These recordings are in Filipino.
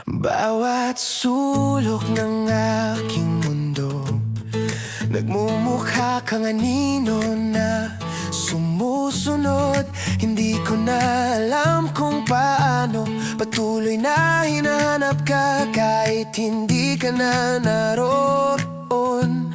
Bawat sulok ng aking mundo nagmumukha kang anino na sumusunod. Hindi ko na alam kung paano patuloy na hinahanap ka kahit hindi ka na naroon.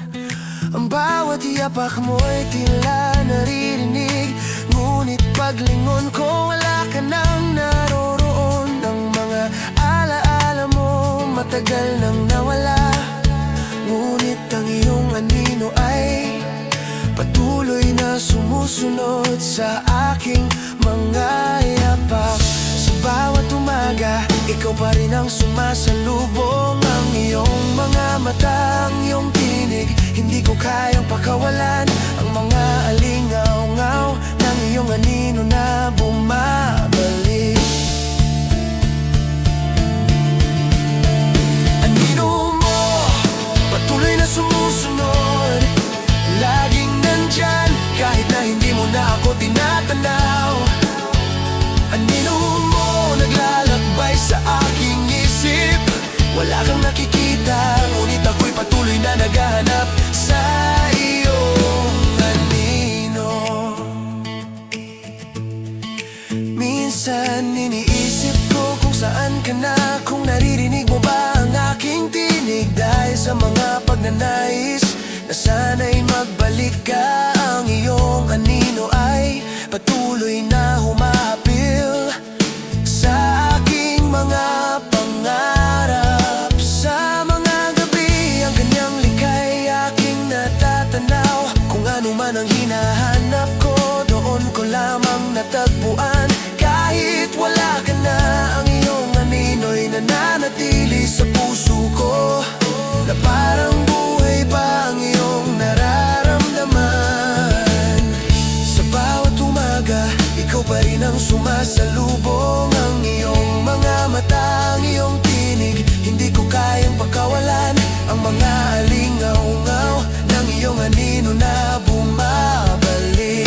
Ang bawat yapak mo'y tila naririnig, ngunit paglingon ko wala ka nang naroroon. Ang mga alaala mo matagal nang nawala, ngunit ang iyong anino ay patuloy na sumusunod sa aking mga yapak. Sa bawat umaga, ikaw pa rin ang sumasalubong. Ang iyong mga mata, ang iyong tinig, hindi ko kayang pakawalan. Ang mga alingaw-ngaw ng iyong anino na bumabalik. Anino mo, patuloy na sumusunod, laging nandyan kahit na hindi mo na ako tinatanaw. Anino mo, naglalakbay sa aking isip, wala kang nakikita, ngunit ako'y patuloy na naghahanap sa iyong anino. Minsan iniisip ko kung saan ka na, kung naririnig mo ba ang aking tinig. Dahil sa mga pagnanais na sana'y magbalik ka, ang iyong anino ay patuloy na humahapil sa aking mga pangarap. Sa mga gabi, ang kanyang likay aking natatanaw. Kung ano man ang hinahanap ko, doon ko lamang natagpuan. Kahit wala ka na, ang iyong anino'y nananatili sa puso ko, na parang buhay pa ang iyong nararamdaman. Sa bawat umaga, ikaw pa rin ang sumasalubong. Ang iyong mga mata, ang iyong tinig, hindi ko kayang pakawalan. Ang mga alingaw-ngaw ng iyong anino na bumabalik.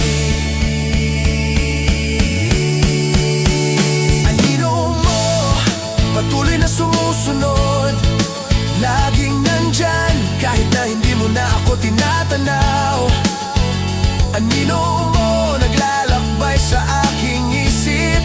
Anino mo, patuloy na sumusunod, laging nandyan kahit na hindi mo na ako tinatanaw. Anino mo, naglalakbay sa aking isip,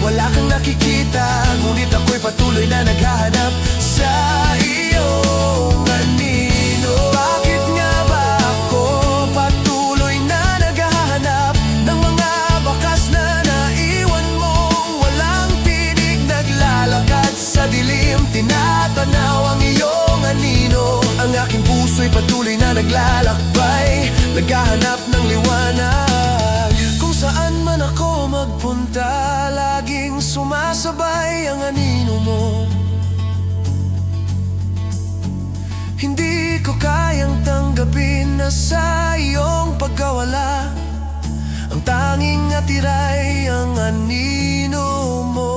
wala kang nakikita, ngunit ako'y patuloy na naghahanap sa iyong anino. Bakit nga ba ako patuloy na naghahanap ng mga bakas na naiwan mong walang tinig? Naglalakad sa dilim, tinatanaw ang iyong anino. Ang aking puso'y patuloy na naglalakbay, naghahanap ng liwanag. Kung saan man ako magpunta, laging sumasabay ang anino mo. Hindi ko kayang tanggapin na sa iyong pagkawala, ang tanging natiray ang anino mo.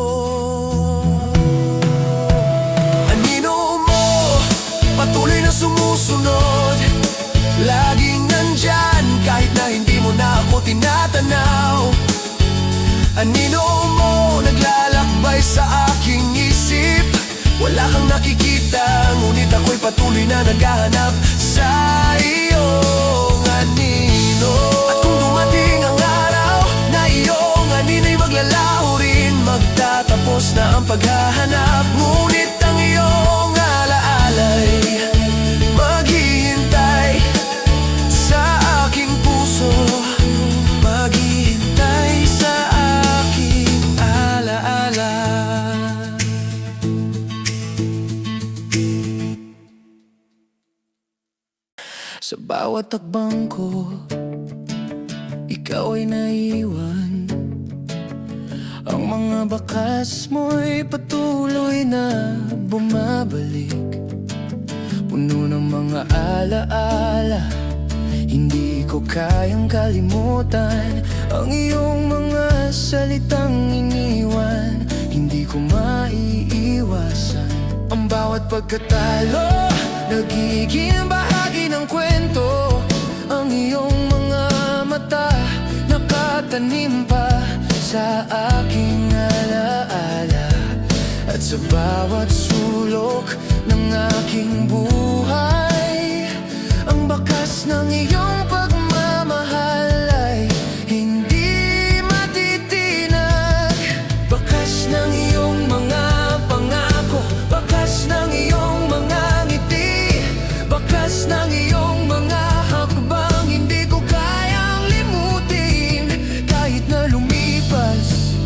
Anino mo, patuloy na sumusunod, laging nandyan kahit na hindi mo na ako tinatanaw. Anino mo, naglalakbay sa aking isip, wala kang nakikita, ngunit ako'y patuloy na naghahanap sa iyong anino. At kung dumating ang araw na iyong anino'y maglalaho rin, magtatapos na ang paghahanap, ngunit ang iyong alaala'y maghihintay sa aking puso, maghihintay sa aking alaala. Sa bawat takbang ko, ikaw ay naiwan. Ang mga bakas mo'y patuloy na bumabalik, puno ng mga alaala. Hindi ko kayang kalimutan ang iyong mga salitang iniwan, hindi ko maiiwasan. Ang bawat pagkatalo, nagiging bahagi ng kwento. Ang iyong mga mata, nakatanim pa sa aking alaala. At sa bawat sulok ng aking buhay, ang bakas ng iyong pagmamahal ay hindi matitinag. Bakas ng iyong mga pangako, bakas ng iyong mga ngiti, bakas ng iyong mga hakbang hindi ko kayang limutin. Kahit na lumipas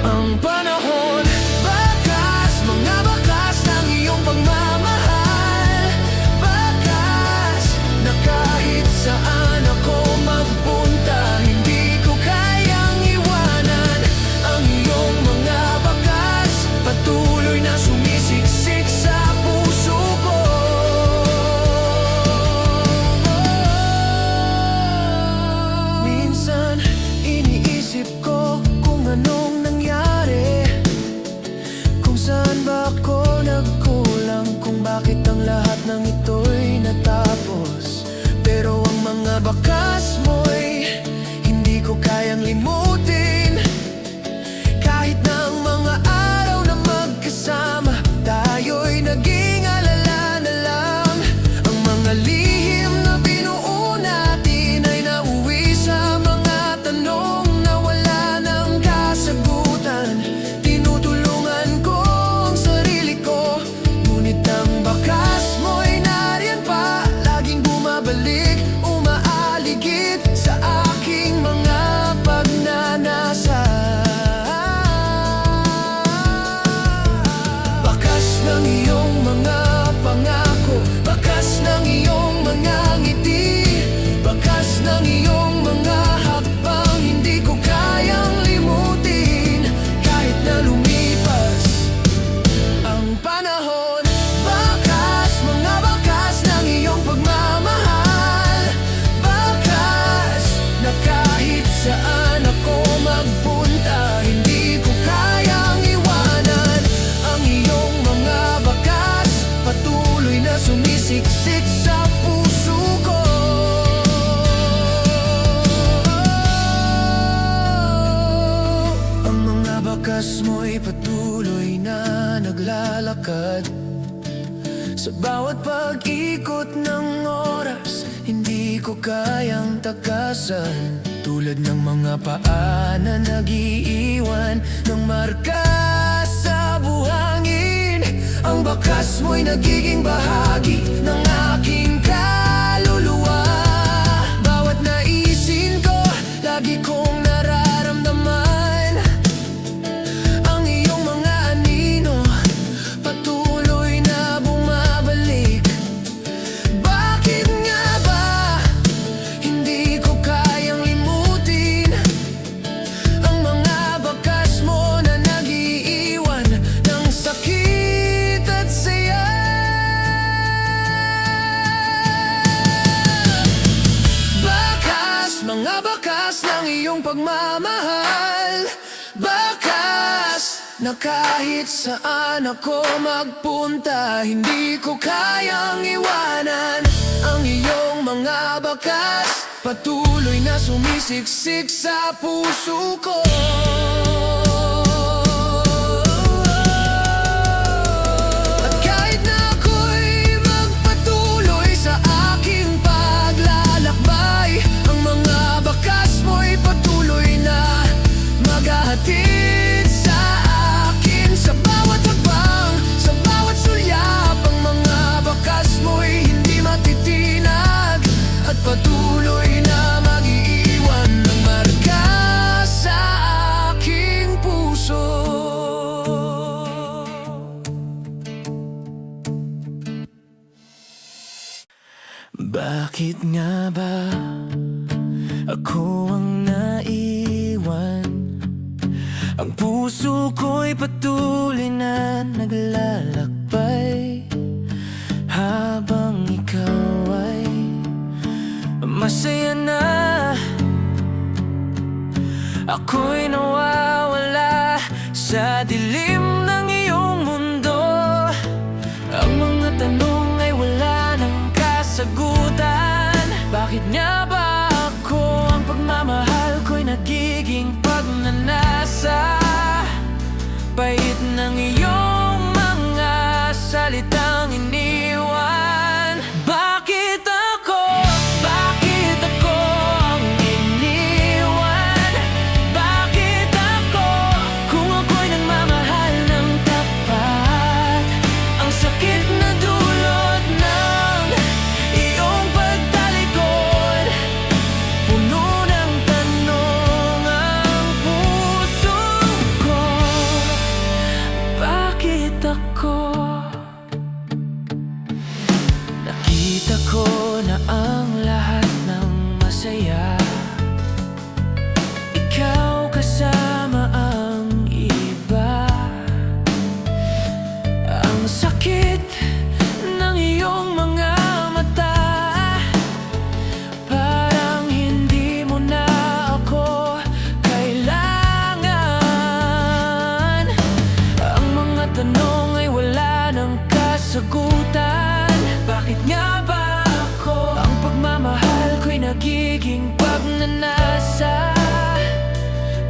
ang panahon, bakas, mga bakas ng iyong pagmamahal. Bakas na kahit saan ako magpunta, hindi ko kayang iwanan. Ang iyong mga bakas patuloy na sumisiksik sa puso ko. Minsan iniisip ko kung anong nangyari, kung saan ba ako nagkulang, kung bakit ang lahat ng ito'y natapos. Pero ang mga bakas mo'y hindi ko kayang limutin. Kahit na ang mga araw na magkasama, tayo'y naging alala na lang. Ang mga lihim na binuo natin ay nauwi sa mga tanong na wala ng kasagutan. Tinutulungan ko ang sarili ko, ngunit ang bakas mo'y nariyan pa, laging bumabalik, umaaligid sa aking mga pagnanasa. Bakas ng iyong mga pangako, bakas ng iyong mga ngiti, bakas ng iyong mga hakbang hindi ko kayang limutin. Kahit na lumipas ang panahon, bakas, mga bakas ng iyong pagmamahal. Bakas na kahit saan ako magpunta, hindi ko kayang iwanan. Ang iyong mga bakas patuloy na sumisiksik sa puso ko. Ang mga bakas mo'y patuloy na naglalakad sa bawat pag-ikot ng oras, hindi ko kayang takasan. Tulad ng mga paa na nag-iiwan ng marka sa buhangin, ang bakas mo'y nagiging bahagi ng aking kaluluwa. Bawat naisin ko, lagi kong nararamdaman ang iyong mga anino, patuloy na bumabalik. Bakit nga ba hindi ko kayang limutin ang mga bakas mo na nag-iiwan ng sakit at saya? Bakas, mga bakas ng iyong pagmamahal. Bakas na kahit saan ako magpunta, hindi ko kayang iwanan. Ang iyong mga bakas patuloy na sumisiksik sa puso ko. At kahit na ako'y magpatuloy sa aking paglalakbay, ang mga bakas mo'y patuloy na maghahatid sa akin sa bawat hakbang, sa bawat sulyap. Ang mga bakas mo'y hindi matitinag at patuloy na mag-iiwan ng marka sa aking puso. Bakit nga ba ako ang naiwan? Ang puso ko'y patuloy na naglalakbay, habang ikaw ay masaya na. Ako'y nawawala sa dilim ng iyong mundo. Ang mga tanong ay wala ng kasagutan. Bakit nga ba ako ang pagmamahal ko'y nagiging pagnanasa? Pait ng iyong salitang iniwan. Bakit ako? Bakit ako ang iniwan? Bakit ako? Kung ako'y nagmamahal ng tapat, ang sakit na dulot ng iyong pagtalikod. Puno ng tanong ang puso ko. Bakit ako? Nakita ko na ang lahat ng masaya, ikaw kasama ang iba. Ang sakit ng iyong mga mata, parang hindi mo na ako kailangan. Ang mga tanong ay wala ng kasagutan. Bakit nga ba ako? Ang pagmamahal ko'y nagiging pagnanasa.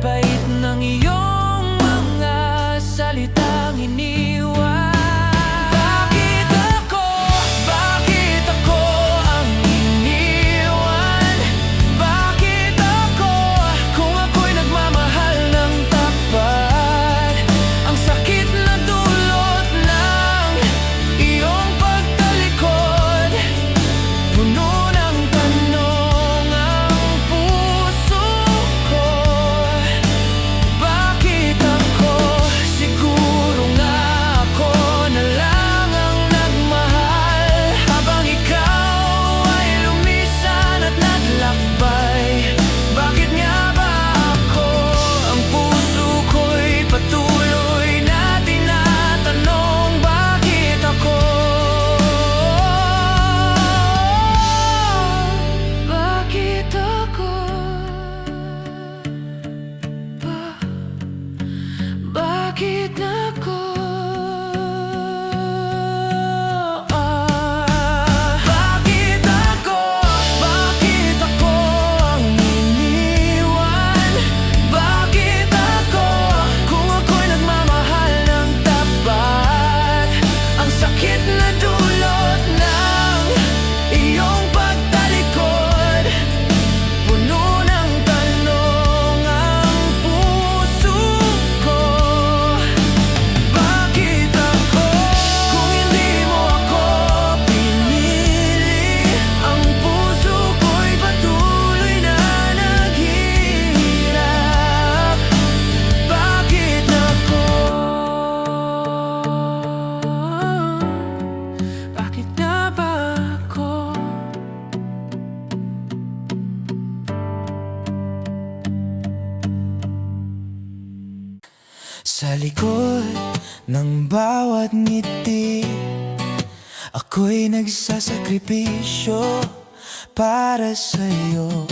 Pait ng iyong mga salitang iniwan. Bakit ako? Bakit ako ang iniwan? Bakit ako? Kung ako'y nagmamahal ng tapat, ang sakit na dulot ng iyong pagtalikod. Puno ng tanong ang puso ko. Bakit ako? Siguro nga ako na lang ang nagmahal, habang ikaw ay lumisan at naglakbay. Bakit nga ba ako? Ang puso ko'y patuloy na tinatanong. Bakit ako? Bakit ako? Bakit ako? Bakit ako? Bakit ako ang iniwan? Bakit ako? Kung ako'y nagmamahal ng tapat, ang sakit na dulot ng iyong pagtalikod. Puno ng tanong ang puso ko. Bakit ako? Kung hindi mo ako pinili, ang puso ko'y patuloy na naghihirap. Bakit ako? Bakit nga ba ako? Sa likod ng bawat ngiti, ako'y nagsasakripisyo para sa'yo.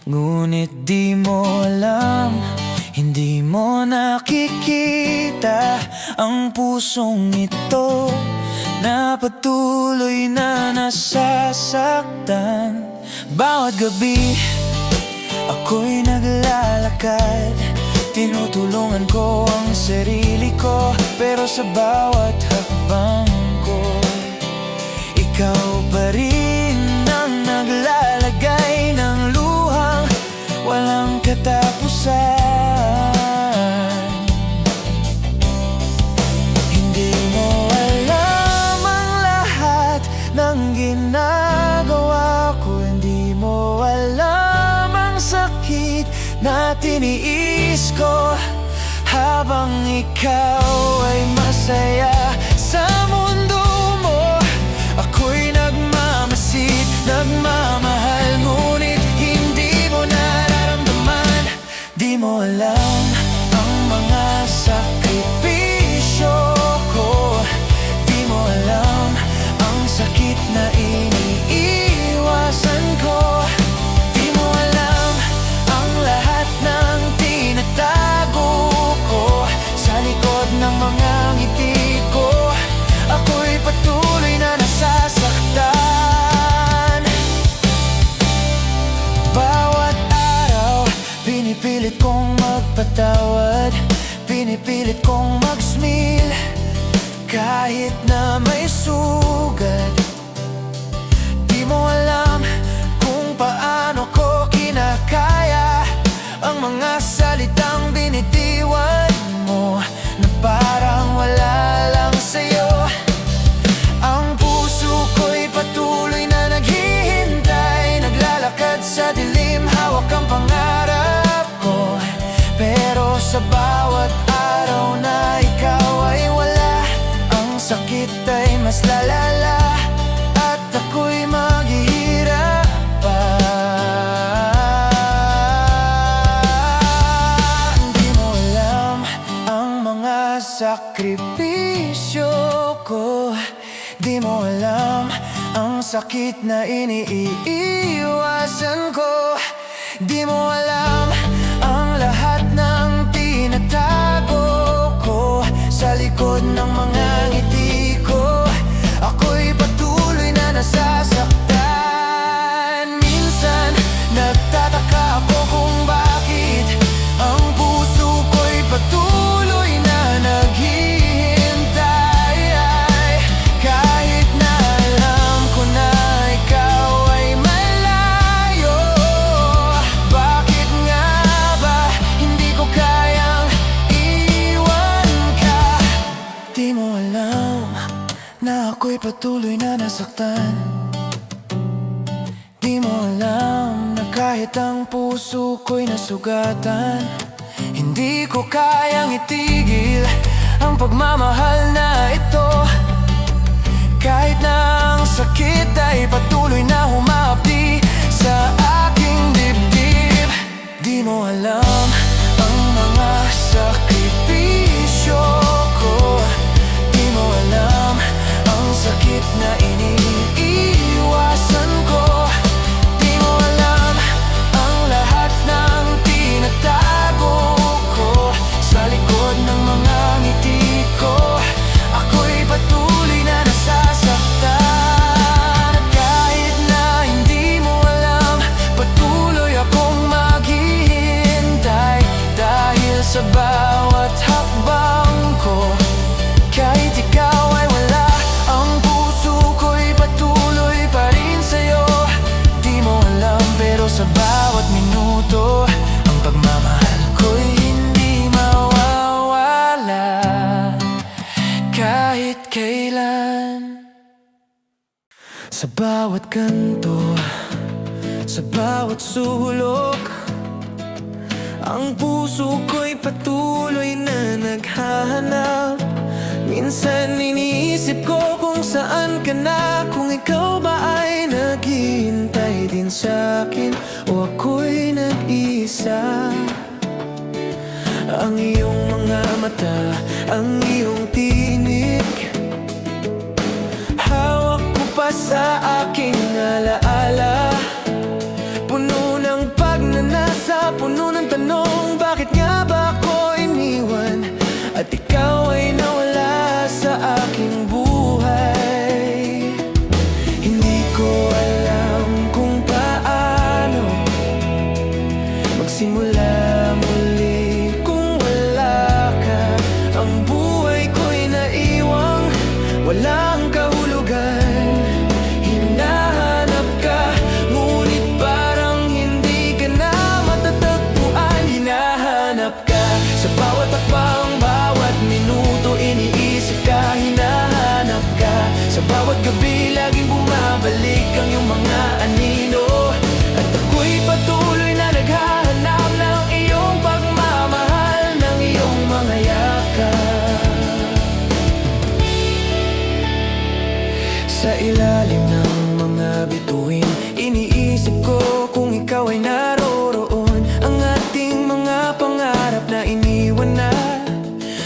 Ngunit di mo alam, hindi mo nakikita ang pusong ito na patuloy na nasasaktan. Bawat gabi ako'y naglalakad, tinutulungan ko ang sarili ko, pero sa bawat hakbang ko, ikaw pa rin ang naglalagay ng luhang walang katapusan. Hindi mo alam ang lahat ng ginagawa ko. Hindi mo alam ang sakit na tiniis ko habang ikaw ay masaya sa mundo mo. Ako'y nagmamasid, nagmamahal, ngunit hindi mo nararamdaman. Di mo alam ang mga sakripisyo ko. Di mo alam ang sakit na iniiwasan ko. Di mo alam ang lahat ng tinatago ko sa likod ng mga kahit na may sugat. Di mo alam kung paano ko kinakaya ang mga salitang binitiwan mo na parang wala lang sa'yo. Ang puso ko'y patuloy na naghihintay, naglalakad sa dilim, hawak ang pangarap ko. Pero sa bawat araw na ikaw ay wala, ang sakit ay mas lalala at ako'y maghihirap pa. Di mo alam ang mga sakripisyo ko. Di mo alam ang sakit na iniiwasan ko. Di mo alam ang lahat ng tinatago ko sa likod ng mga ngiti ko. Ako'y patuloy na nasasaktan. Minsan nagtataka ako kung bakit ang puso ko'y patuloy na naghihintay. Kahit na alam ko na ikaw ay malayo, bakit nga ba hindi ko kayang iwan ka? Di mo alam na ako'y patuloy na nasaktan. Di mo alam na kahit ang puso ko'y nasugatan, hindi ko kayang itigil ang pagmamahal na ito. Kahit na ang sakit ay patuloy na humapdi sa aking dibdib. Di mo alam ang mga sakripisyo ko. Di mo alam ang sakit na iniiwasan ko. Di mo alam ang lahat ng tinatago ko sa likod ng mga ngiti ko. Ako'y patuloy na nasasaktan. At kahit na hindi mo alam, patuloy akong maghihintay, dahil sa bawat hakbang ko, kahit ikaw ay wala, ang puso ko'y patuloy pa rin sa'yo. Di mo alam pero sa bawat minuto, ang pagmamahal ko'y hindi mawawala kahit kailan. Sa bawat kanto, sa bawat sulok, ang puso ko'y patuloy na naghahanap. Minsan iniisip ko kung saan ka na, kung ikaw ba ay naghihintay din sa'kin o ako'y nag-iisa. Ang iyong mga mata, ang iyong tinig, hawak ko pa sa aking alaala. Puno ng pagnanasa, puno ng tanong, bakit nga ba ako iniwan at ikaw ay nawala sa aking buhay. Hindi ko alam kung paano magsimula muli kung wala ka. Ang buhay ko'y naiwang walang kahulugan. Hinahanap ka, ngunit parang hindi ka na matatagpuan. Hinahanap ka sa bawat hakbang, bawat minuto iniisip ka. Hinahanap ka sa bawat gabi, laging bumabalik ang iyong mga anino. At ako'y patuloy na naghahanap ng iyong pagmamahal, ng iyong mga yakap. Sa ilalim ng mga bituin, iniisip ko kung ikaw ay naroroon. Ang ating mga pangarap na iniwan na,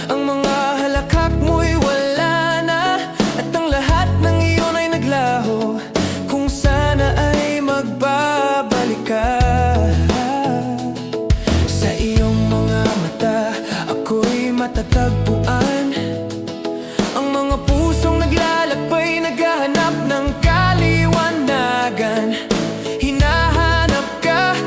ang mga halakhak mo'y wala na, at ang lahat ng iyon ay naglaho. Kung sana ay magbabalik ka. Sa iyong mga mata, ako'y matatagpuan. Ang mga pusong naglalakbay, naghahanap ng kaliwanagan. Hinahanap ka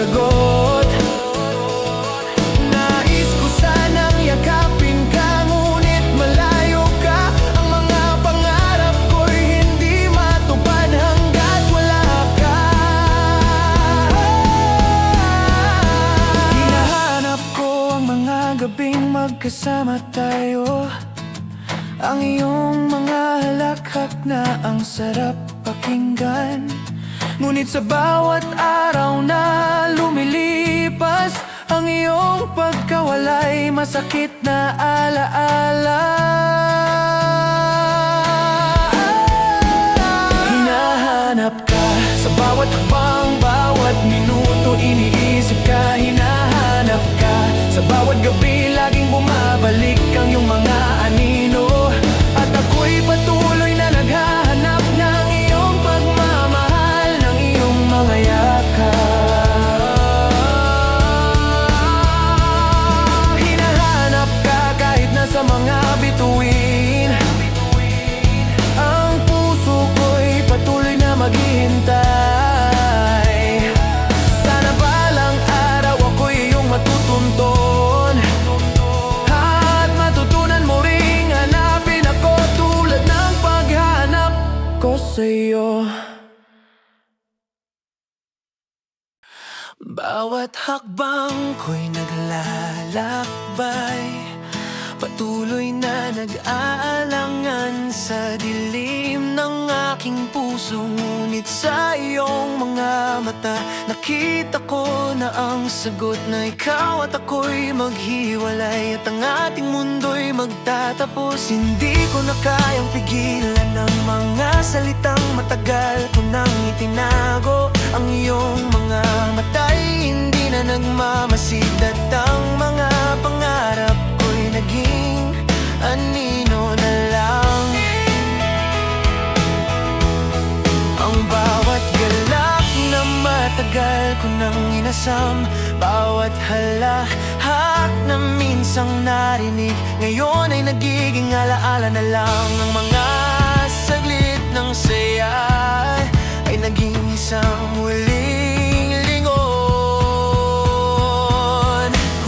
sagot. Nais ko sanang yakapin ka, ngunit malayo ka. Ang mga pangarap ko'y hindi matupad hanggat wala ka. Hinahanap ko ang mga gabing magkasama tayo, ang iyong mga halakhak na ang sarap pakinggan. Ngunit sa bawat araw na lumilipas, ang iyong pagkawalay masakit na alaala. Hinahanap ka sa bawat hakbang, bawat minuto iniisip ka. Hinahanap ka sa bawat gabi, laging bumabalik ang iyong mga anino. At ako'y patuloy na naghahanap ng iyong pagmamahal, ng iyong mga yakap. Hinahanap ka kahit nasa mga bituin, ang puso ko'y patuloy na maghihintay. Sana balang araw ako'y iyong matutunton, at matutunan mo ring hanapin ako tulad ng paghanap ko sa'yo. Bawat hakbang ko'y naglalakbay, patuloy na nag-aalangan sa dilim ng aking puso. Ngunit sa iyong mga mata, nakita ko na ang sagot na ikaw at ako'y maghiwalay, at ang ating mundo'y magtatapos. Hindi ko na kayang pigilan ang mga salitang matagal ko nang itinago. Ang iyong mga mata'y hindi na nagmamasid, at ang mga pangarap ko'y naging anino na lang. Ang bawat galak na matagal ko nang inasam, bawat halahak na minsang narinig, ngayon ay nagiging alaala na lang. Ang mga saglit ng saya ay naging isang huling lingon.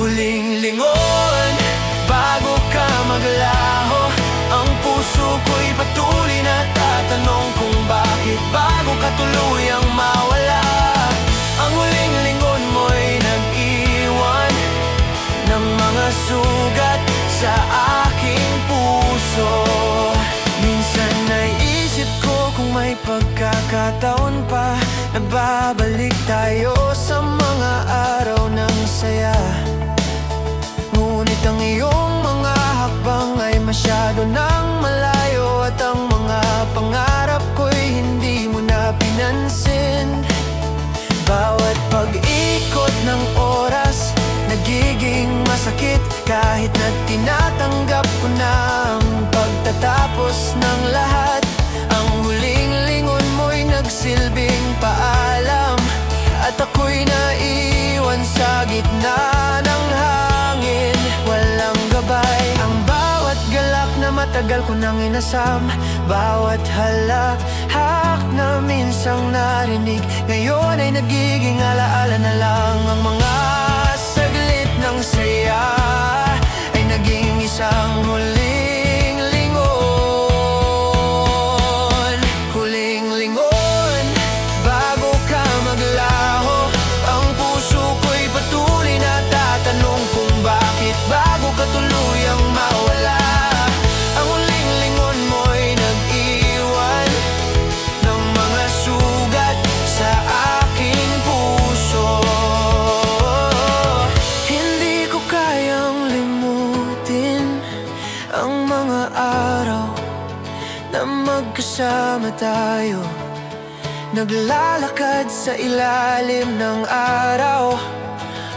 Huling lingon bago ka maglaho, ang puso ko'y patuloy na tatanong kung bakit bago ka tuluyang mawala. Ang huling lingon mo'y nag-iwan ng mga sugat sa aking puso. Minsan naisip ko kung may pagkakataon pa, nababalik tayo sa mga araw ng saya. Ngunit ang iyong mga hakbang ay masyado nang malayo, at ang mga pangarap ko'y hindi mo na pinansin. Bawat pag-ikot ng oras nagiging masakit, kahit na tinatanggap ko na ang pagtatapos ng lahat. Ang huling lingon mo'y nagsilbing paalam, at ako'y naiwan sa gitna ng hangin, walang gabay. Ang bawat galak na matagal ko nang inasam, bawat halahak na minsang narinig, ngayon ay nagiging alaala na lang. Ang mga saglit ng saya ay naging isang huling lingon. Huling lingon bago ka maglaho, ang puso ko'y patuloy na tatanong kung bakit bago ka tuluyang mawala. Ang huling lingon mo'y nag-iwan ng mga sugat sa aking puso. Hindi ko kayang limutin ang mga araw na magkasama tayo, naglalakad sa ilalim ng araw.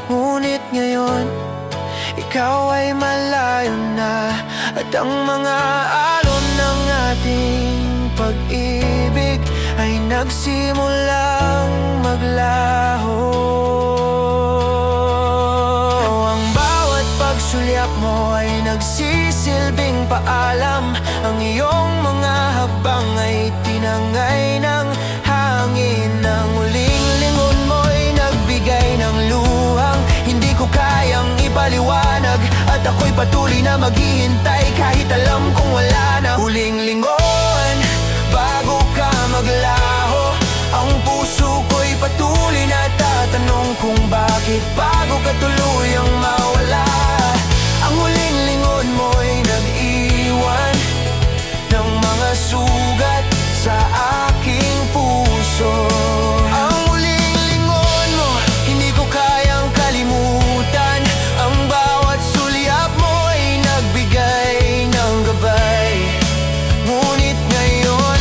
Ngunit ngayon, ikaw ay malayo na, at ang mga alon ng ating pag-ibig ay nagsimulang maglaho. Ang bawat pagsulyap mo ay nagsisilbing paalam, ang iyong mga hakbang ay tinangay ng hangin. Ang huling lingon mo'y nagbigay ng patuloy na maghihintay kahit alam kong wala na. Huling lingon, bago ka maglaho, ang puso ko'y patuloy na tatanong kung bakit bago ka tuluyang mawala. Ang huling lingon mo'y nag-iwan ng mga sugat sa aking puso. Ang huling lingon mo, hindi ko kayang kalimutan. Ang bawat sulyap mo ay nagbigay ng gabay. Ngunit ngayon,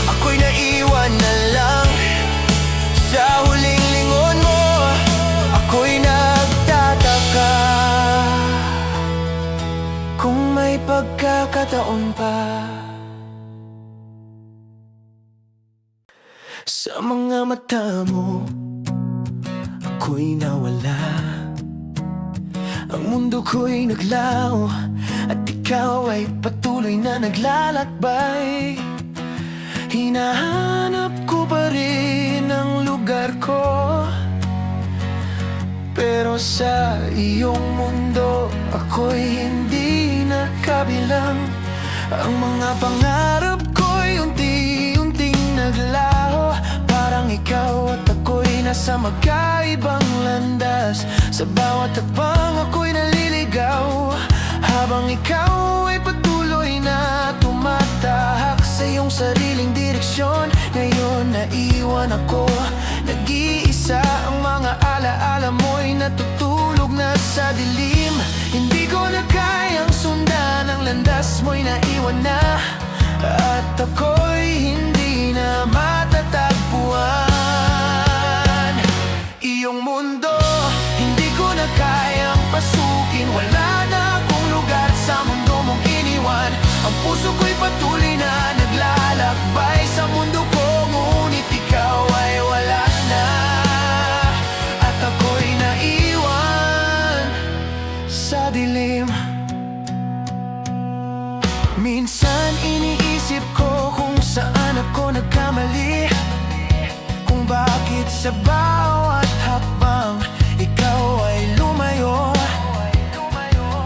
ako'y naiwan na lang. Sa huling lingon mo, ako'y nagtataka. Kung may pagkakataon pa, sa mga mata mo, ako'y nawala. Ang mundo ko'y naglaho at ikaw ay patuloy na naglalakbay. Hinahanap ko pa rin ang lugar ko, pero sa iyong mundo ako'y hindi nakabilang. Ang mga pangarap ko'y unti-unting naglaho. Parang ikaw at ako'y nasa magkaibang landas. Sa bawat hakbang ako'y naliligaw, habang ikaw ay patuloy na tumatahak sa iyong sariling direksyon. Ngayon naiwan ako, nag-iisa. Ang mga alaala mo'y natutulog na sa dilim. Hindi ko na kayang sundan, ang landas mo'y naiwan na, at ako'y hindi na matatagpuan. Iyong mundo, hindi ko na kayang pasukin. Wala na akong lugar sa mundo mong iniwan. Ang puso ko'y patuloy na naglalakbay sa mundo ko, ngunit ikaw ay wala na, at ako'y naiwan sa dilim. Minsan iniisip ko kung saan ako nagkamali, kung bakit sa bawat hakbang ikaw ay lumayo.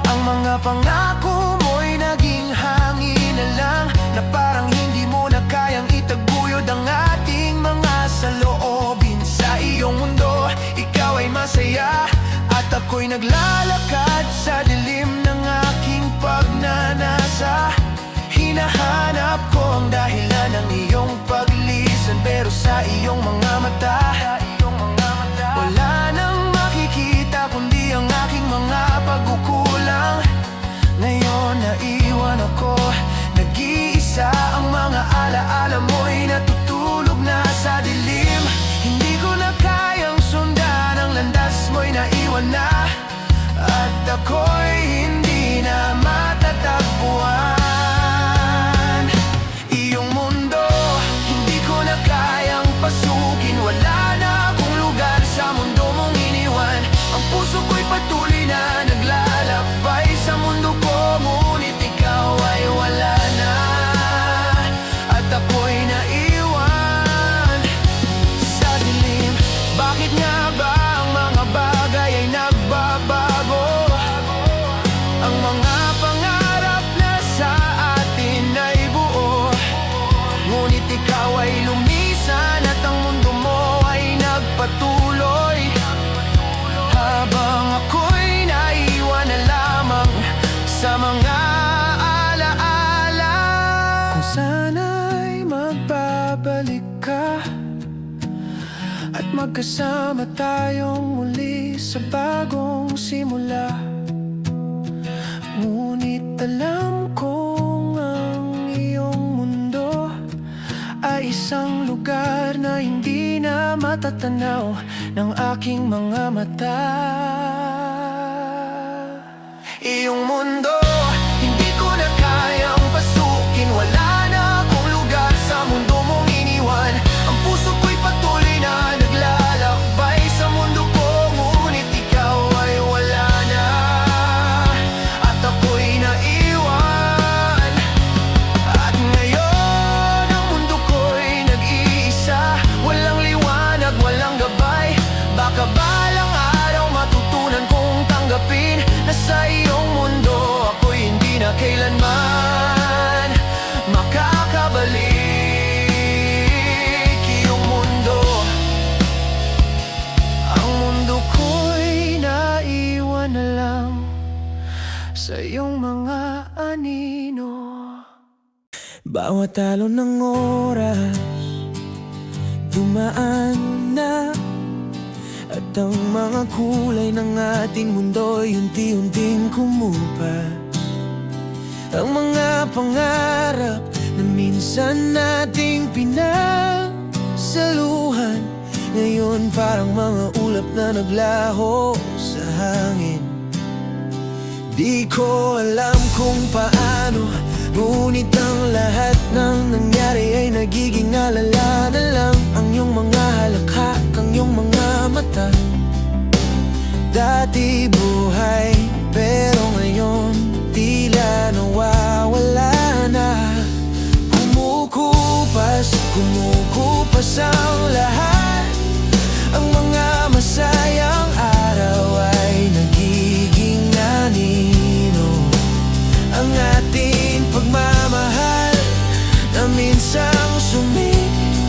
Ang mga pangako mo'y naging hangin na lang, na parang hindi mo na kayang itaguyod ang ating mga saloobin. Sa iyong mundo, ikaw ay masaya, at ako'y naglalakad sa dilim ng aking pagnanasa. Hinahanap ko ang dahilan ng iyong paglisan, pero sa iyong mga mata, wala nang makikita kundi ang aking mga pagkukulang. Ngayon naiwan ako, nag-iisa. Ang mga alaala mo'y natutulog na sa dilim. Hindi ko na kayang sundan, ang landas mo'y naiwan na, at ako'y hindi na matatagpuan. Iyong mundo, hindi ko na kayang pasukin. Wala na akong lugar sa mundo mong iniwan. Ang puso ko'y patuloy na naglalakbay sa mundo ko, ngunit ikaw ay wala na, at ako'y naiwan sa dilim. Bakit nga ba ang mga bagay ay nagbabago? Ang mga pangarap na sa atin ay buo, ngunit ikaw ay lumisan, at ang mundo mo ay nagpatuloy, habang ako'y naiwan na lamang sa mga alaala. Kung sana'y magbabalik ka, at magkasama tayong muli sa bagong simula. Ngunit alam kong ang iyong mundo ay isang lugar na hindi na matatanaw ng aking mga mata. Iyong mundo, hindi ko na kayang pasukin. Wala na akong lugar sa mundo mong iniwan. Ang puso ko'y patuloy na naglalakbay sa mundo ko, ngunit ikaw ay wala na, at ako'y naiwan. At ngayon ang mundo ko'y nag-iisa. Walang liwanag, walang gabay. Baka balang araw matutunan kong tanggapin na sa iyong mundo Bawat alon ng oras dumaan na, at ang mga kulay ng ating mundo'y unti-unting kumupas. Ang mga pangarap na minsan nating pinagsaluhan, ngayon parang mga ulap na naglaho sa hangin. Di ko alam kung paano, ngunit ang lahat ng nangyari ay nagiging alala na lang. Ang iyong mga halakhak, ang iyong mga mata, dati buhay, pero ngayon tila nawawala na. Kumukupas, kumukupas ang lahat. Ang mga masayang araw ay nagiging anino. Ang ating pagmamahal na minsang sumigit,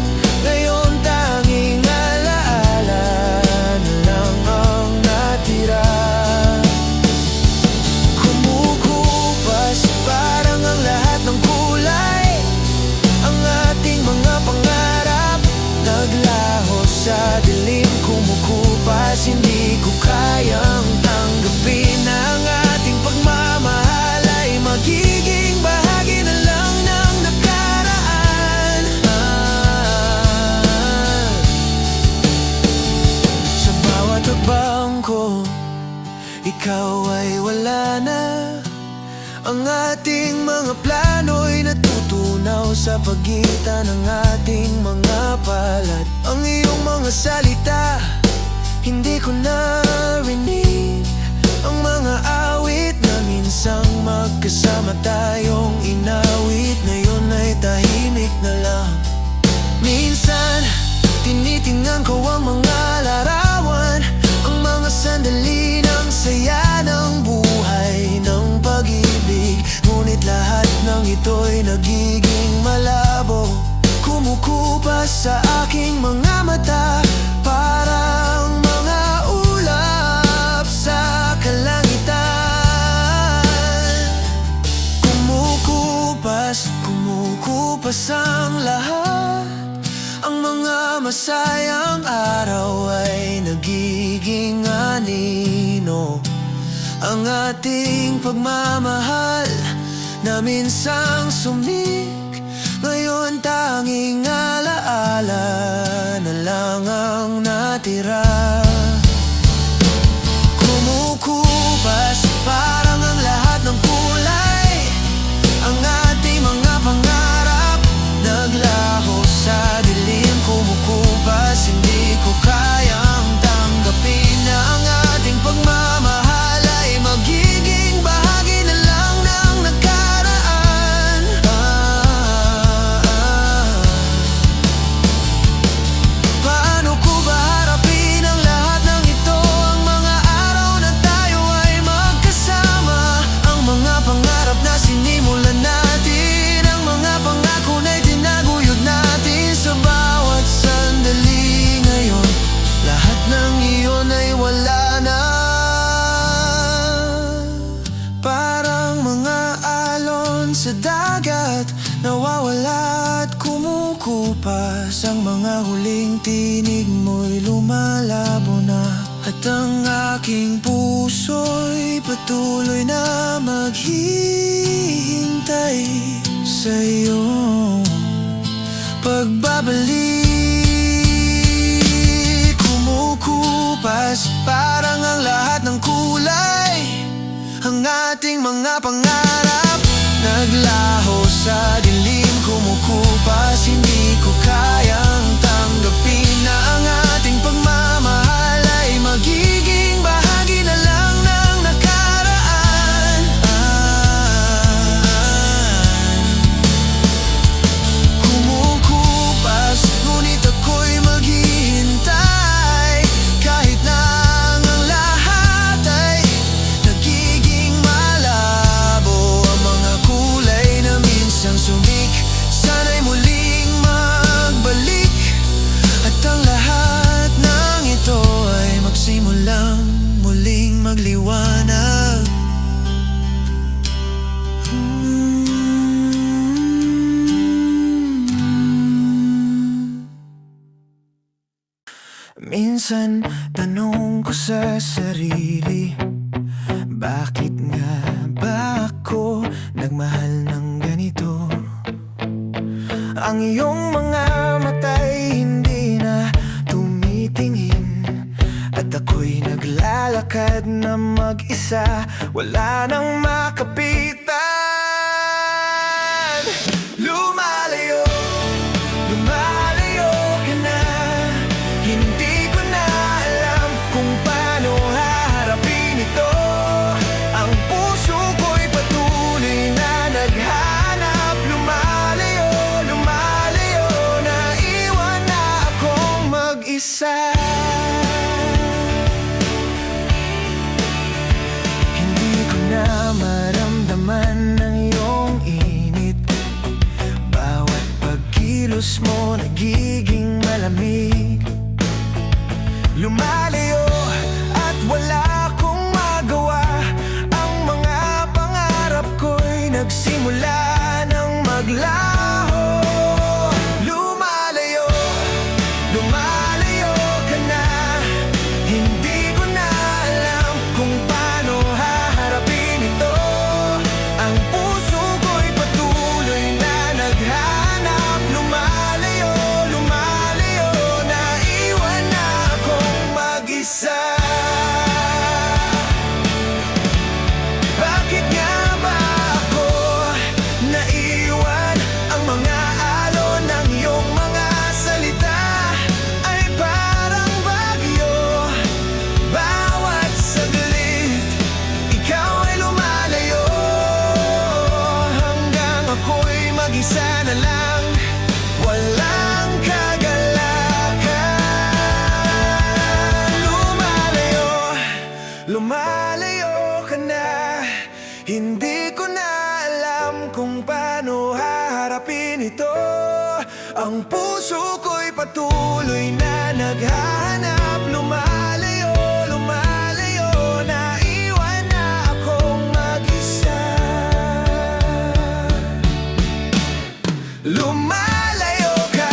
ngayon tanging alaala na lang ang natira. Kumukupas parang ang lahat ng kulay. Ang ating mga pangarap naglaho sa dilim. Kumukupas, hindi ko kayang tanggapin na ang ating pagmamahal ay magiging bahagi na lang ng nakaraan. Sa bawat hakbang ko, ikaw ay wala na. Ang ating mga plano'y natutunaw sa pagitan ng ating mga palad. Ang iyong mga salita, hindi ko narinig. Ang mga awit na minsang magkasama tayong inawit, ngayon ay tahimik na lang. Minsan, tinitingnan ko ang mga larawan, ang mga sandali ng saya ng buhay, ng pag-ibig. Ngunit lahat ng ito'y nagiging malabo. Kumukupas sa aking mga mata, parang mga ulap sa kalangitan. Kumukupas, kumukupas ang lahat. Ang mga masayang araw ay nagiging anino. Ang ating pagmamahal na minsang sumik, ngayon tanging alaala na lang ang natira. Kumukupas parang ang lahat ng kulay. Ang ating mga pangarap naglaho sa dilim. Kumukupas, hindi ko kayang tanggapin na ang ating pagmamahal ay magiging bahagi na lang ng nakaraan. Paano ko ba harapin ang lahat ng ito? Ang mga araw na tayo ay magkasama, ang mga pangarap na sinimulan natin, ang mga pangako na itinaguyod natin sa bawat sandali. Ngayon, lahat ng iyon ay wala na. Parang mga alon sa dagat, nawawala at kumukupas. Ang mga huling tinig mo'y lumalabo na, at ang aking puso'y patuloy na maghihintay sa iyong pagbabalik. Kumukupas parang ang lahat ng kulay. Ang ating mga pangarap naglaho sa dilim. Kumukupas, hindi ko kayang tanggapin na ang ating pagmamahal ay magiging bahagi na lang ng nakaraan. Kumukupas, ngunit Minsan tanong ko sa sarili, bakit nga ba ako nagmahal ng ganito? Ang iyong mga mata'y hindi na tumitingin, at ako'y naglalakad na mag-isa, wala nang makapitan. Lumalayo, lumalayo ka na, hindi ko na alam kung paano haharapin ito. Ang puso ko'y patuloy na naghanap. Lumalayo, lumalayo, naiwan na akong mag-isa. Hindi ko na maramdaman ang iyong init, bawat pagkilos mo nagiging malamig. Lumalayo at wala akong magawa, ang mga pangarap ko'y nagsimula ng maglaho. Lumalayo, lumalayo ka na, hindi ko na alam kung paano haharapin ito. Ang puso ko'y patuloy na naghanap. Lumalayo, lumalayo, naiwan na akong mag-isa. Bakit nga ba ako naiwan? Ang mga alon ng iyong mga salita ay parang bagyo. Bawat saglit, ikaw ay lumalayo, hanggang ako'y mag-isa na lang, walang kagalakan. Lumalayo, lumalayo ka na, hindi ko na alam kung paano haharapin ito. Ang puso ko'y patuloy na naghahanap. Lumalayo, lumalayo, naiwan na akong mag-isa. Lumalayo ka,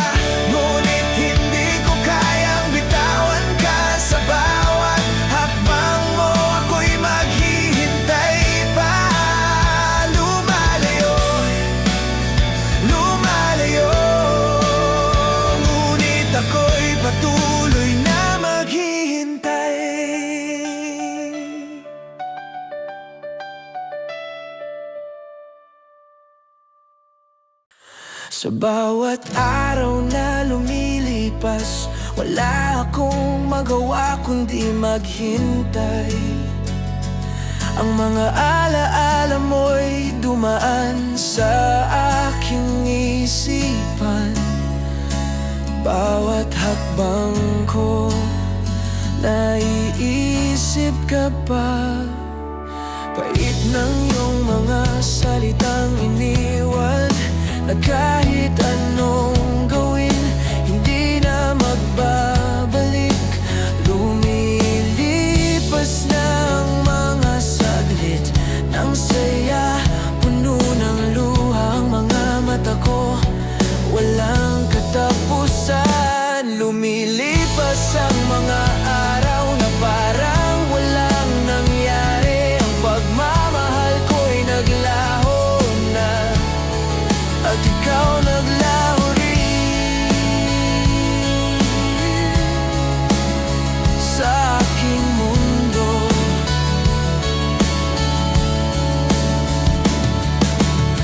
ngunit hindi ko kayang bitawan ka. Sa bawat hakbang mo ako'y maghihintay pa. Lumalayo, lumalayo, ngunit ako'y patuloy na maghihintay. Sa bawat araw na lumilipas, wala akong magawa kundi maghintay. Ang mga alaala mo'y dumaan sa aking isipan. Bawat hakbang ko, naiisip ka pa. Pait ng iyong mga salitang iniwan, na kahit anong gawin, hindi na magbabalik. Lumilipas na ang mga saglit ng saya, puno ng luha ang mga mata ko, walang katapusan. Lumilipas ang mga araw na parang walang nangyari. Ang pagmamahal ko'y naglaho na, at ikaw naglaho rin sa aking mundo.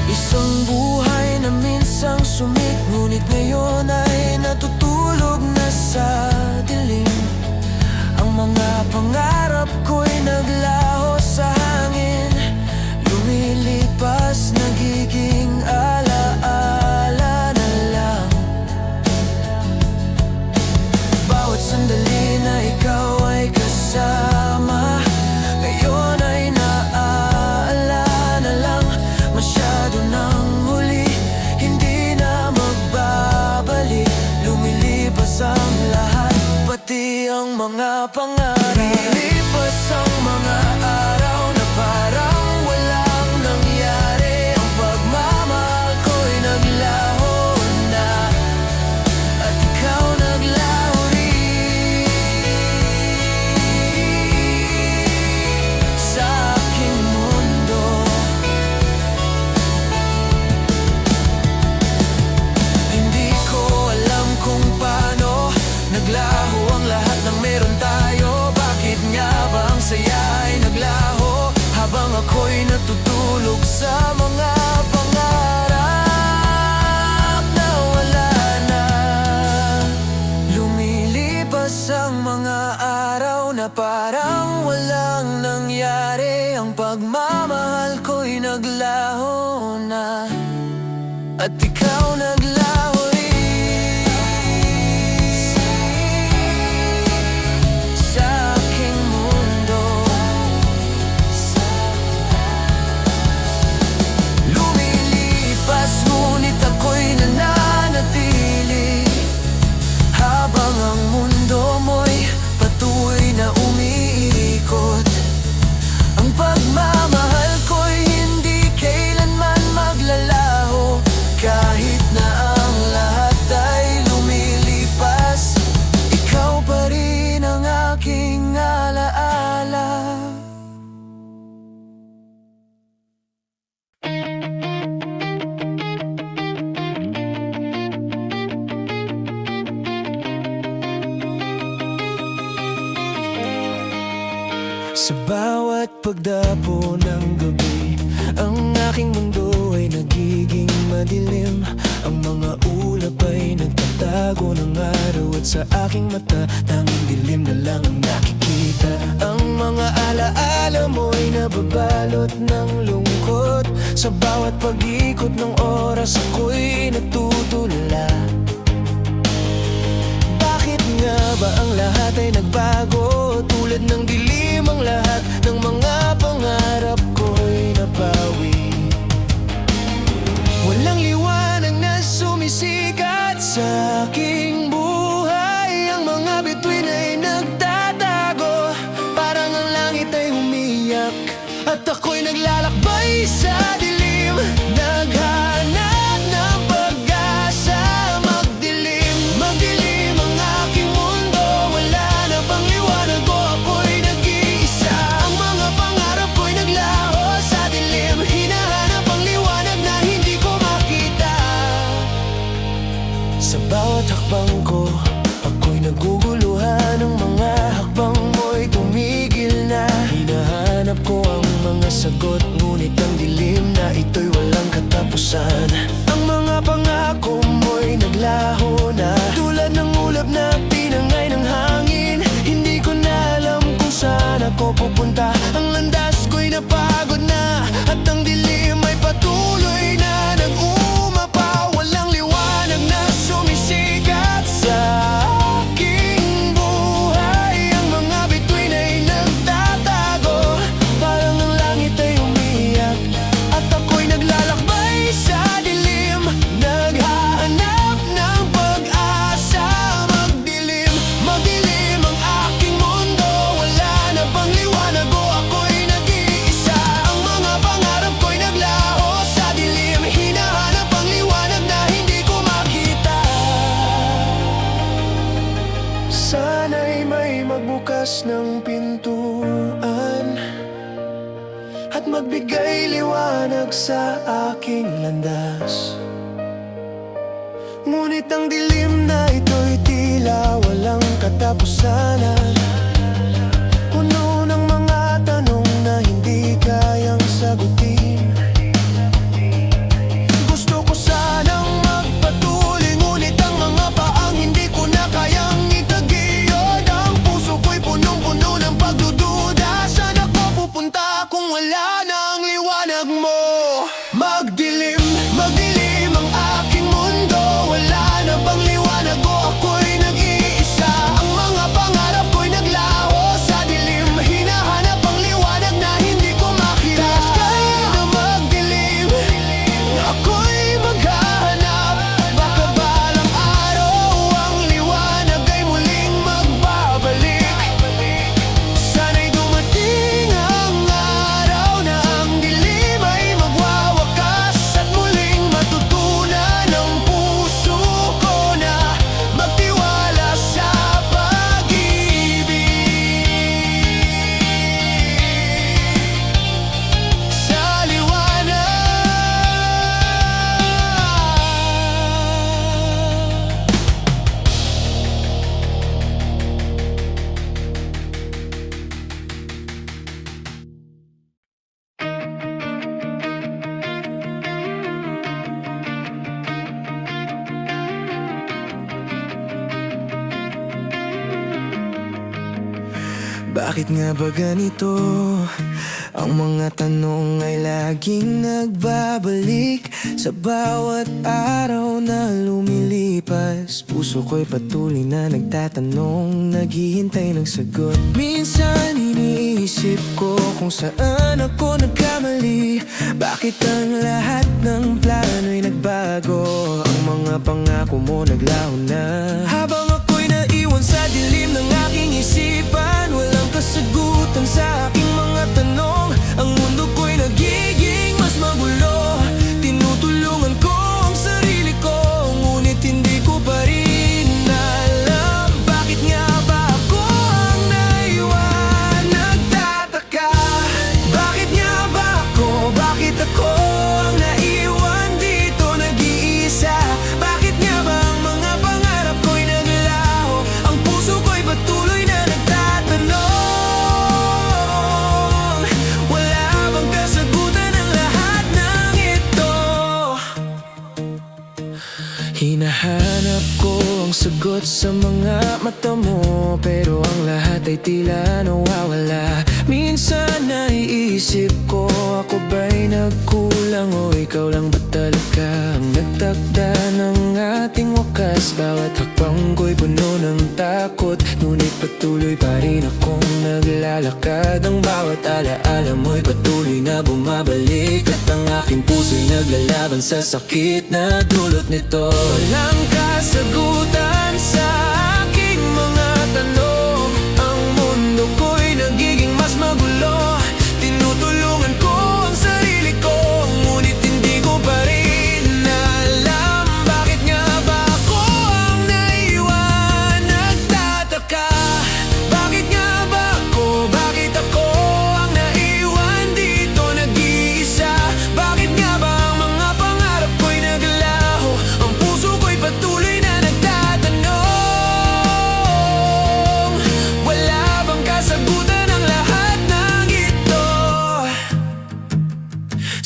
Isang buhay na minsang sumit, ngunit ngayon ay natutulog na sa dilim. Ang mga pangarap ko'y naglaho sa hangin. Lumilipas, nagiging alaala na lang. Bawat sandali na ikaw ay kasama, ngayon ay naaalala lang. Masyado nang huli, hindi na magbabalik. Lumilipas ang lahat, pati ang mga pangarap. Lumilipas ang mga araw na parang walang nangyari. Ang pagmamahal ko'y naglaho na, at ikaw naglaho rin naglaho ang lahat ng meron tayo? Bakit nga ba ang saya ay naglaho? Habang ako'y natutulog sa mga pangarap na wala na. Lumilipas ang mga araw na parang walang nangyari. Ang pagmamahal ko'y naglaho na, at ikaw naglaho rin sa aking mundo. Lumilipas ngunit ako'y nananatili, habang ang mundo mo'y patuloy na umiikot. Ang pagmamahal ko'y hindi kailanman maglalaho, kahit na ang lahat ay lumilipas. Ikaw pa rin ang aking alaala. Sa bawat pagdapo ng gabi, ang aking mundo ay nagiging madilim. Ang mga ulap ay nagtatago ng araw, at sa aking mata tanging dilim na lang ang nakikita. Ang mga alaala mo'y nababalot ng lungkot. Sa bawat pag-ikot ng oras ako'y natutulala. Bakit nga ba ang lahat ay nagbago? Tulad ng dilim ang lahat ng mga pangarap ko'y napawi. Walang liwanag na sumisikat sa aking buhay. Ang mga bituin ay nagtatago, parang ang langit ay umiyak, at ako'y naglalakbay sa dilim, naghanap ng pag-asa. Magdilim, magdilim ang aking mundo, wala na bang liwanag ko, ako'y nag-iisa. Ang mga pangarap ko'y naglaho sa dilim, hinahanap ang liwanag na hindi ko makita. Sa bawat hakbang ko, ako'y naguguluhan. Ang mga hakbang mo'y tumigil na. Hinahanap ko ang mga sagot, ngunit ang dilim na ito'y walang katapusan. Ang mga pangako mo'y naglaho na, tulad ng ulap na pinangay ng hangin. Hindi ko na alam kung saan ako pupunta. Ang landas ko'y napagod na, at ang dilim ay patuloy na nag-umapa. Walang liwanag na sumisikat sa aking buhay. Ang mga bituin ay nagtatago, parang ang langit ay umiyak, at ako'y naglalakbay sa dilim, naghahanap ng pag-asa. Magdilim, magdilim ang aking mundo, wala na bang liwanag ko, ako'y nag-iisa. Ang mga pangarap ko'y naglaho sa dilim, hinahanap ang liwanag na hindi ko makita. Sana'y may magbukas ng pintuan, at magbigay liwanag sa aking landas. Ngunit ang dilim na ito'y tila walang katapusanan, puno ng mga tanong na hindi kayang sagutin. Gusto ko sanang magpatuloy, ngunit ang mga paang hindi ko na kayang itaguyod. Ang puso ko'y punong-puno ng pagdududa. Saan ako pupunta kung wala nang liwanag mo? Magdilim, magdilim ang aking mundo, wala na bang liwanag ko, ako'y nag-iisa. Bakit nga ba ganito? Ang mga tanong ay laging nagbabalik sa bawat araw na lumilipas. Puso ko'y patuloy na nagtatanong, naghihintay ng sagot. Minsan iniisip ko kung saan ako nagkamali. Bakit ang lahat ng plano'y nagbago? Ang mga pangako mo naglaho na. Habang ako'y naiwan sa dilim ng aking isipan, walang kasagutan sa aking mga tanong. Ang mundo ko'y nagiging mas magulo. Tinutulungan ko ang sarili ko, ngunit hindi ko pa rin alam bakit nga ba ako ang naiwan. Nagtataka, bakit nga ba ako? Bakit ako ang naiwan dito nag-iisa? Bakit nga ba ang mga pangarap ko'y naglaho? Ang puso ko'y patuloy na nagtatanong. Wala bang kasagutan ang lahat ng ito? Hinahanap ko ang sagot sa mga mata mo, pero ang lahat ay tila nawawala. Minsan naiisip ko, ako ba'y nagkulang o ikaw lang ba talaga ang nagtakda ng ating wakas? Bawat hakbang ko'y puno ng takot, ngunit patuloy pa rin akong naglalakad. Ang bawat alaala mo'y patuloy na bumabalik, at ang aking puso'y naglalaban sa sakit na dulot nito. Walang kasagutan sa aking mga tanong. Ang mundo ko'y nagiging mas magulo. Tinutulungan ko ang sarili ko, ngunit hindi ko pa rin alam bakit nga ba ako ang naiwan. Nagtataka, bakit nga ba ako? Bakit ako ang naiwan dito nag-iisa? Bakit nga ba ang mga pangarap ko'y naglaho? Ang puso ko'y patuloy na nagtatanong. Wala bang kasagutan ang lahat ng ito?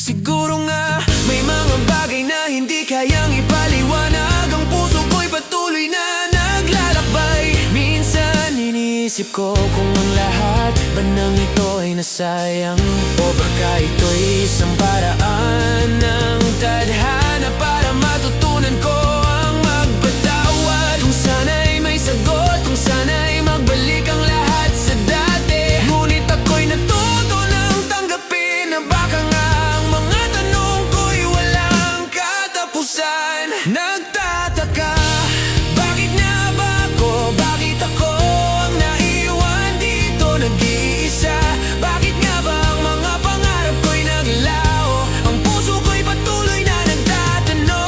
Siguro nga may mga bagay na hindi kayang ipaliwanag. Ang puso ko'y patuloy na naglalakbay. Minsan iniisip ko kung ang lahat ba ng ito ay nasayang, o baka ito'y isang paraan ng tadhana para matutunan ko ang magpatawad. Kung sana'y may sagot, kung sana'y magbalik ang lahat sa dati. Ngunit ako'y natuto ng tanggapin na baka nga ang mga tanong ko'y walang katapusan. Nagtataka, bakit nga ba ako? Bakit ako ang naiwan dito nag-iisa? Bakit nga ba ang mga pangarap ko'y naglaho? Ang puso ko'y patuloy na nagtatanong.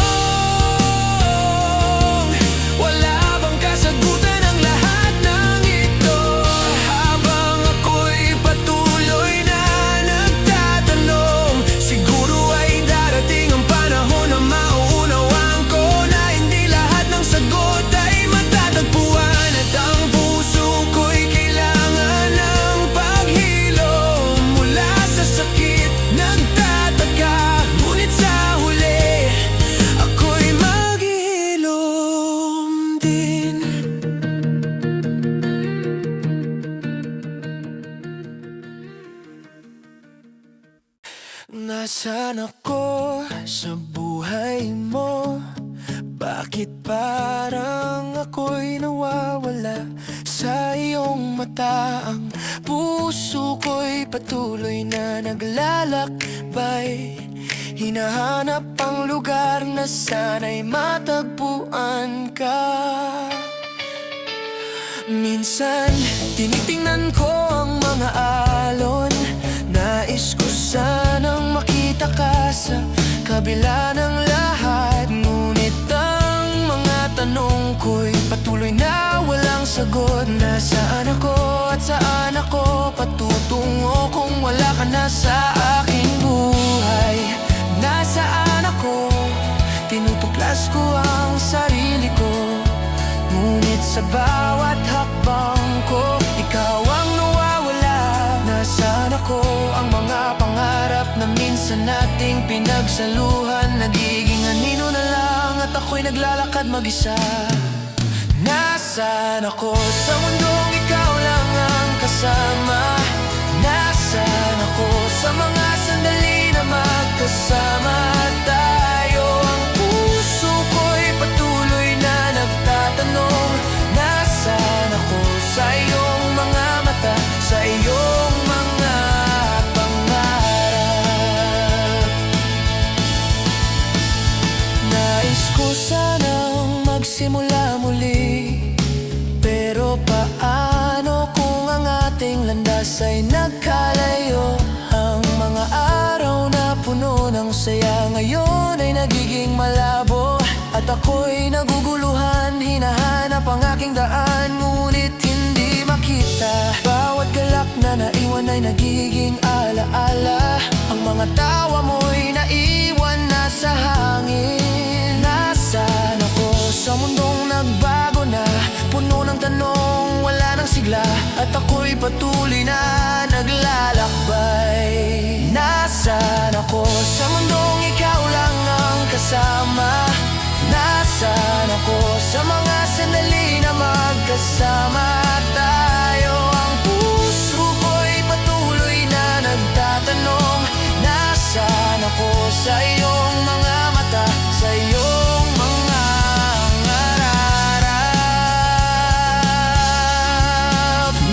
Wala bang kasagutan ang lahat ng ito? Habang ako'y patuloy na nagtatanong, siguro ay darating ang panahon na mauunawaan ko na hindi lahat ng sagot ay matatagpuan. At ang puso ko'y kailangan ng paghilom mula sa sakit. Nagtataka, ngunit sa huli ako'y maghihilom din. Nasaan ako sa buhay mo? Bakit parang ako'y nawawala sa iyong mata? Ang puso ko'y patuloy na naglalakbay, hinahanap ang lugar na sana'y matagpuan ka. Minsan tinitingnan ko ang mga alon, nais ko sanang makita ka sa kabila ng lahat. Ngunit ang mga tanong ko'y patuloy na walang sagot. Nasaan ako at saan ako patutungo kung wala ka na sa aking buhay? Nasaan ako? Tinutuklas ko ang sarili ko, ngunit sa bawat hakbang ko ikaw ang nawawala. Nasaan ako? Ang mga pangarap na minsan nating pinagsaluhan, nagiging anino na lang at ako'y naglalakad mag-isa. Nasaan ako sa mundong ikaw lang ang kasama? kasama? Nasaan ako sa mga sandali na magkasama tayo? Ang puso ko'y patuloy na nagtatanong, nasaan ako sa iyong mga mata, sa iyong mga pangarap? Nais ko sanang magsimula muli, pero paano kung ang ating landas ay nagkalayo? Ang mga araw na puno ng saya ngayon ay nagiging malabo, at ako'y naguguluhan, hinahanap ang aking daan, ngunit hindi makita. Bawat galak na naiwan ay nagiging alaala, ang mga tawa mo'y naiwan na sa hangin. Nasaan ako sa mundong nagbago na, puno ng tanong, wala nang sigla, at ako'y patuloy na naglalakbay. Nasaan ako sa mundong ikaw lang ang kasama? Nasaan ako sa mga sandali na magkasama tayo? Ang puso ko'y patuloy na nagtatanong, nasaan ako sa iyong mga mata, sa iyong mga ngararap?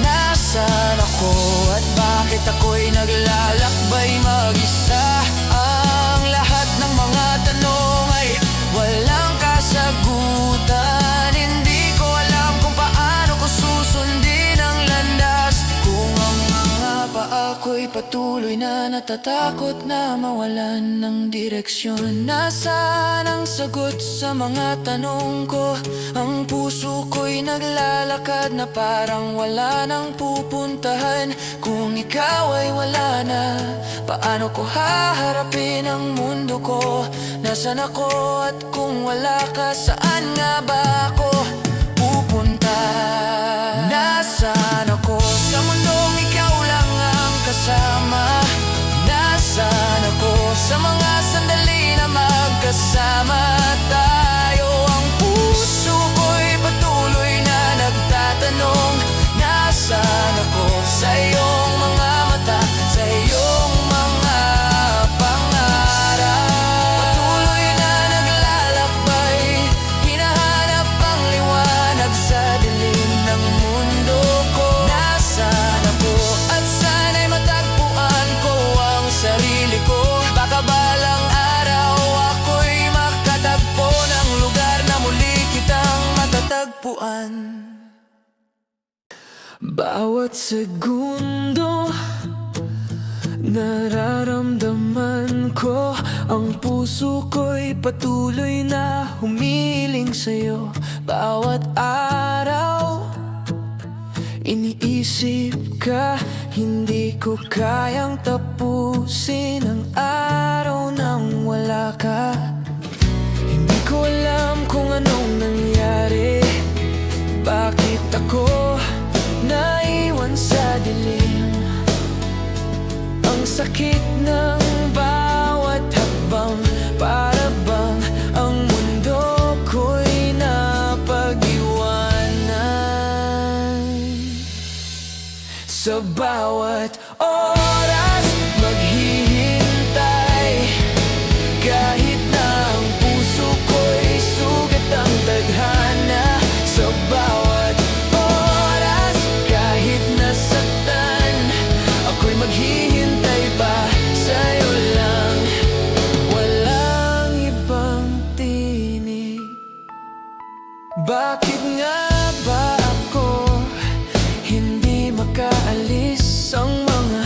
Nasaan ako at bakit ako'y naglalakbay mag-isa? Ang lahat ng mga tanong ay walang kasagutan. Hindi ko alam kung paano ko susundin ang landas, kung ang mga paa ko'y patuloy na natatakot na mawalan ng direksyon. Nasaan ang sagot sa mga tanong ko? Ang puso ko'y naglalakad na parang wala nang pupuntahan. Kung ikaw ay wala na, paano ko haharapin ang mundo ko? Nasaan ako at kung wala ka, saan nga ba ako pupunta? Nasaan ako sa mundong ikaw lang ang kasama? Nasaan ako sa mga sandali na magkasama tayo? Ang puso ko'y patuloy na nagtatanong, nasaan ako sa iyong mga mata, sa iyong mga pangarap? Patuloy na naglalakbay, hinahanap ang liwanag sa dilim ng mundo ko. Nasaan ako at sana'y matagpuan ko ang sarili ko? Baka balang araw ako'y makatagpo ng lugar na muli kitang matatagpuan. Bawat segundo nararamdaman ko, ang puso ko'y patuloy na humiling sa'yo. Bawat araw iniisip ka, hindi ko kayang tapusin ang araw nang wala ka. Hindi ko alam kung anong nangyari, bakit ako naiwan sa dilim. Ang sakit ng bawat hakbang, para bang ang mundo ko'y napag-iwanan. Sa bawat oras maghihintay, kahit na ang puso ko'y sugat ang tadhana. Sa bawat oras, kahit nasaktan, ako'y maghihintay pa sa'yo lang, walang ibang tinig. Bakit nga ba ako hindi makaalis? Ang mga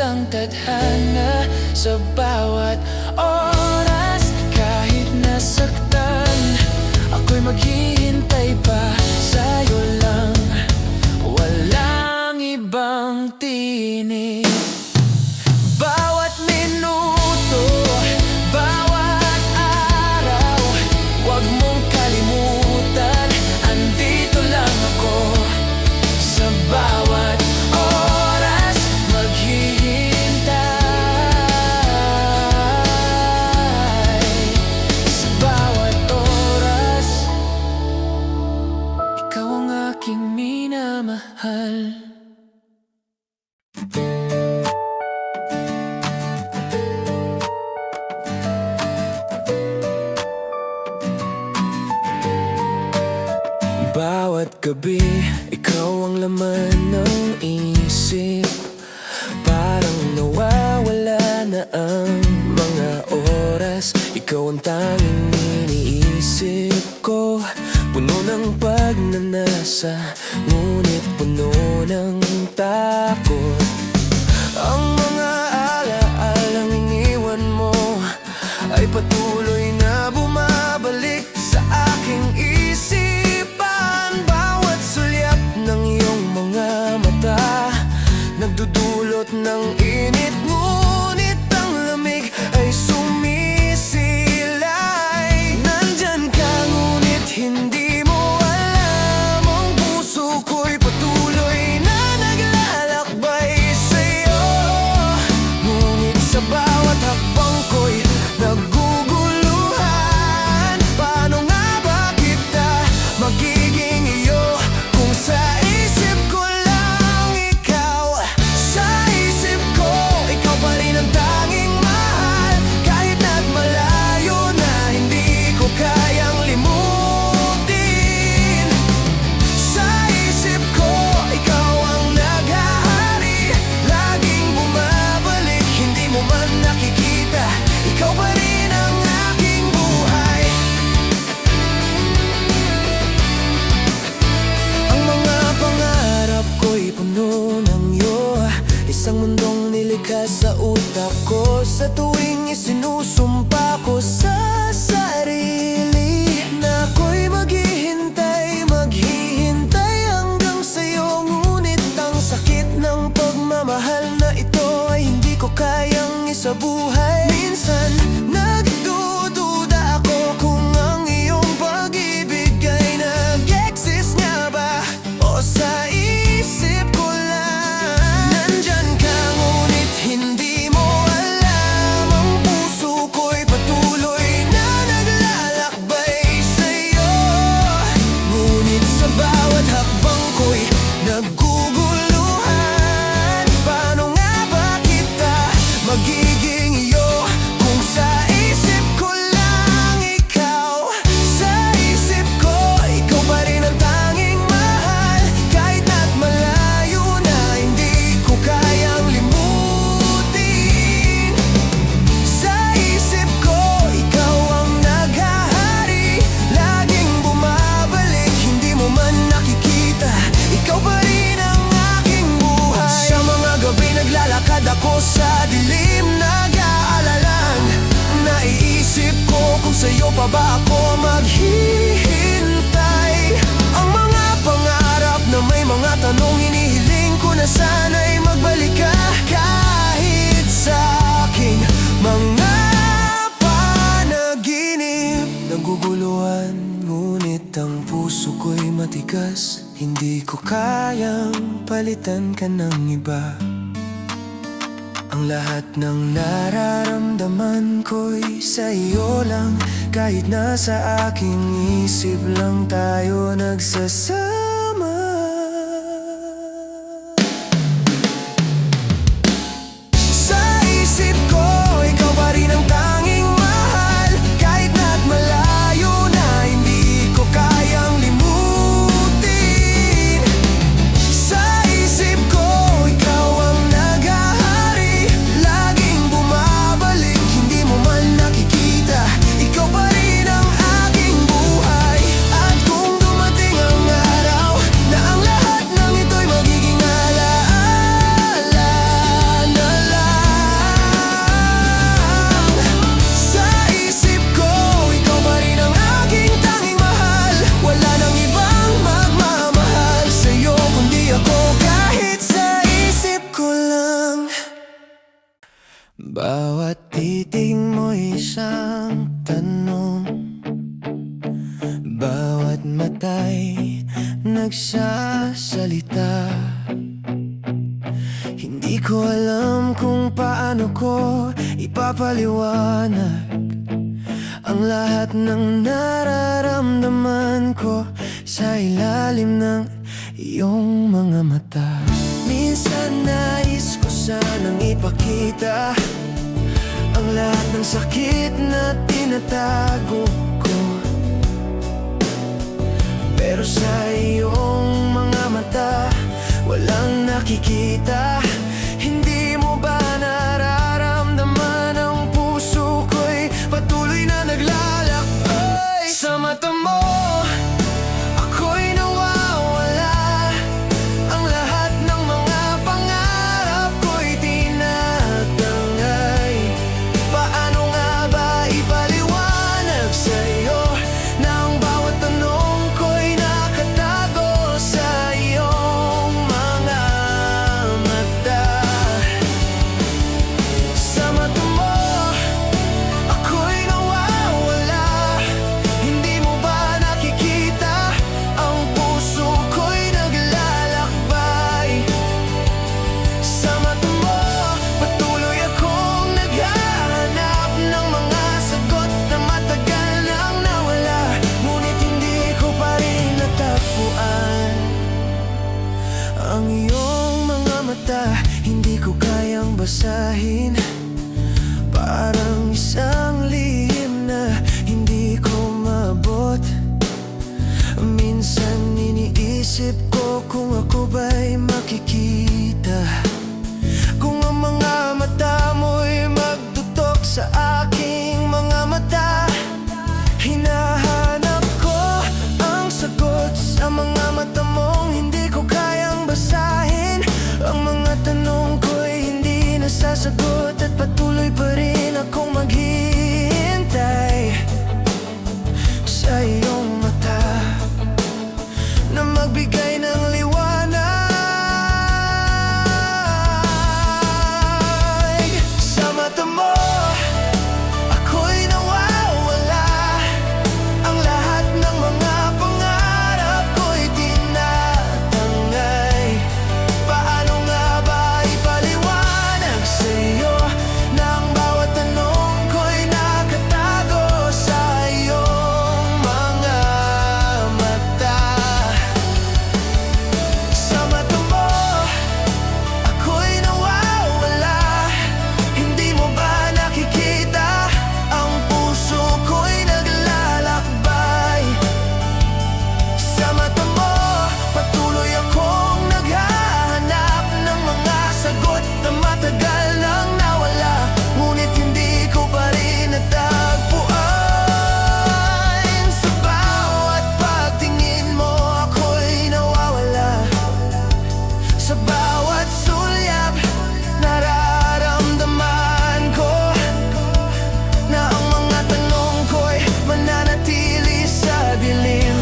walang tadhana. Sa bawat oras, kahit nasaktan, ako'y maghihintay pa sa'yo lang. Walang ibang tinig. Bawat minuto, bawat araw, huwag mong kalimutan, andito lang ako. Sa bawat oras, maghihintay. Sa bawat oras, ikaw ang aking minamahal. Bawat gabi, ikaw ang laman ng isip. Parang nawawala na ang mga oras, ikaw ang tanging iniisip ko. Puno ng pagnanasa, ngunit puno ng takot. Ang mga alaalang iniwan mo ay patuloy na bumabalik sa aking isipan. Bawat sulyap ng iyong mga mata nagdudulot ng init, ngunit ang lamig ay sumisilay. Nandyan ka ngunit hindi mo alam, ang puso ko'y patuloy na naglalakbay sa'yo. Ngunit sa bawat hakbang ko'y naguguluhan. Paano nga ba kita magiging iyo kung sa isip ko lang ikaw? Sa isip ko, ikaw pa rin ang tanging mahal. Kahit na't malayo na, hindi ko kayang limutin. Sa isip ko, ikaw ang naghahari, laging bumabalik, hindi mo man nakikita. Ikaw pa rin ang aking buhay. Ang mga pangarap ko'y puno ng iyo, isang mundong nilikha sa utak ko. Sa tuwing isinusumpa ko sa sarili na ako'y maghihintay, maghihintay hanggang sa'yo. Ngunit ang sakit ng pagmamahal na ito ay hindi ko kayang isabuhay. Minsan nagdududa ako kung ang iyong pag-ibig ay nag-exist nga ba o sa isip ko lang. Nandyan ka ngunit hindi mo alam, ang puso ko'y patuloy na naglalakbay sa'yo. Ngunit sa bawat hakbang ko'y naguguluhan. Paano nga ba kita magiging iyo kung sa isip ko lang ikaw? Sa isip ko, ikaw pa rin ang tanging mahal. Kahit na't malayo na, hindi ko kayang limutin. Sa isip ko, ikaw ang naghahari, laging bumabalik, hindi mo man nakikita. Ikaw pa rin ang aking buhay. Sa mga gabi naglalakad ako sa dilim, nag-aalalang naiisip ko kung sa'yo pa ba ako maghihintay. Ang mga pangarap na may mga tanong, hinihiling ko na sana'y magbalik ka. Kahit sa aking mga panaginip, naguguluhan, ngunit ang puso ko'y matigas. Hindi ko kayang palitan ka ng iba. Ang lahat ng nararamdaman ko'y sa iyo lang, kahit nasa aking isip lang tayo nagsasama. Sa isip ko, ikaw pa rin ang tanging mahal. Kahit na't malayo na, hindi ko kayang limutin. Sa isip ko, ikaw ang naghahari, laging bumabalik, hindi mo man nakikita. Ikaw pa rin ang aking buhay. At kung dumating ang araw Bawat mata'y nagsasalita. Hindi ko alam kung paano ko ipapaliwanag ang lahat ng nararamdaman ko sa ilalim ng iyong mga mata. Minsan nais ko sanang ipakita ang lahat ng sakit na tinatago ko, pero sa iyong mga mata walang nakikita. Hindi mo ba nararamdaman ang puso ko'y patuloy na naglalakbay? Sa mata mo ako'y nawawala, ang lahat ng mga pangarap ko'y tinatangay. Paano nga ba ipaliwanag sa'yo na ang bawat tanong ko'y nakatago sa iyong mga mata? Sa mata mo ako'y nawawala, hindi mo ba nakikita ang puso ko'y naglalakbay? Sa mata mo patuloy akong naghahanap ng mga sagot na matagal nang nawala, ngunit hindi ko pa rin natagpuan ang iyong mga mata. Hindi ko kayang basahin, parang isang lihim na hindi ko maabot. Minsan iniisip ko kung ako ba'y makikita, kung ang mga mata mo'y magtutok sa aking mga mata. Hinahanap ko ang sagot sa mga mata mong hindi ko kayang basahin. Ang mga tanong ko'y hindi nasasagot at patuloy pa rin akong maghihintay sa iyong mata na magbigay ng liwanag. Sa mata mo ako'y nawawala, ang lahat ng mga pangarap ko'y tinatangay. Paano nga ba ipaliwanag sa'yo na ang bawat tanong ko'y nakatago sa iyong mga mata? Sa mata mo ako'y nawawala, hindi mo ba nakikita ang puso ko'y naglalakbay? Sa mata mo patuloy akong naghahanap ng mga sagot na matagal nang nawala, ngunit hindi ko pa rin natagpuan. Sa bawat pagtingin mo ako'y nawawala, sa bawat sulyap nararamdaman ko na ang mga tanong ko'y mananatili sa dilim,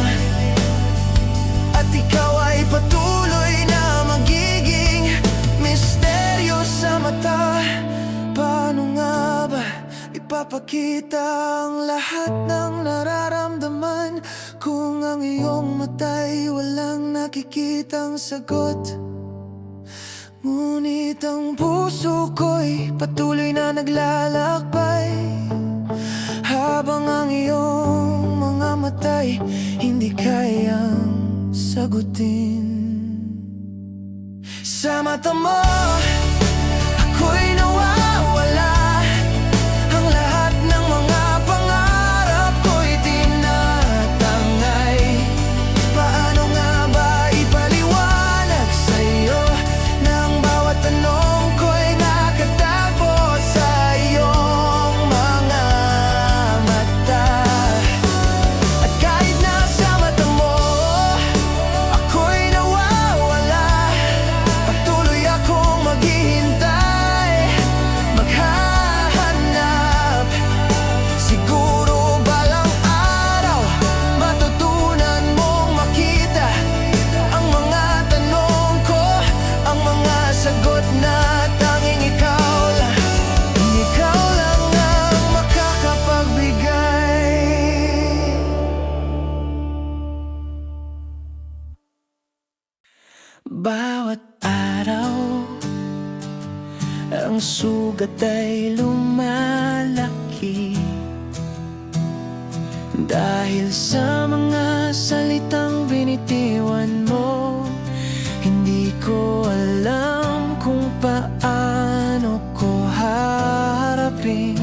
at ikaw ay patuloy na magiging misteryo sa mata. Paano nga ba ipapakita ang lahat ng nararamdaman kung ang iyong mata'y walang nakikitang sagot? Ngunit ang puso ko'y patuloy na naglalakbay, habang ang iyong mga mata'y hindi kayang sagutin. Sa mata mo ako'y nawawala, ang lahat ng mga pangarap ko'y tinatangay. Paano nga ba ipaliwanag sa'yo na ang bawat tanong ko'y nakatago sa iyong mga mata? At kahit nasa mata mo ako'y nawawala, patuloy akong maghihintay Bawat araw ang sugat ay lumalaki dahil sa mga salitang binitiwan mo. Hindi ko alam kung paano ko haharapin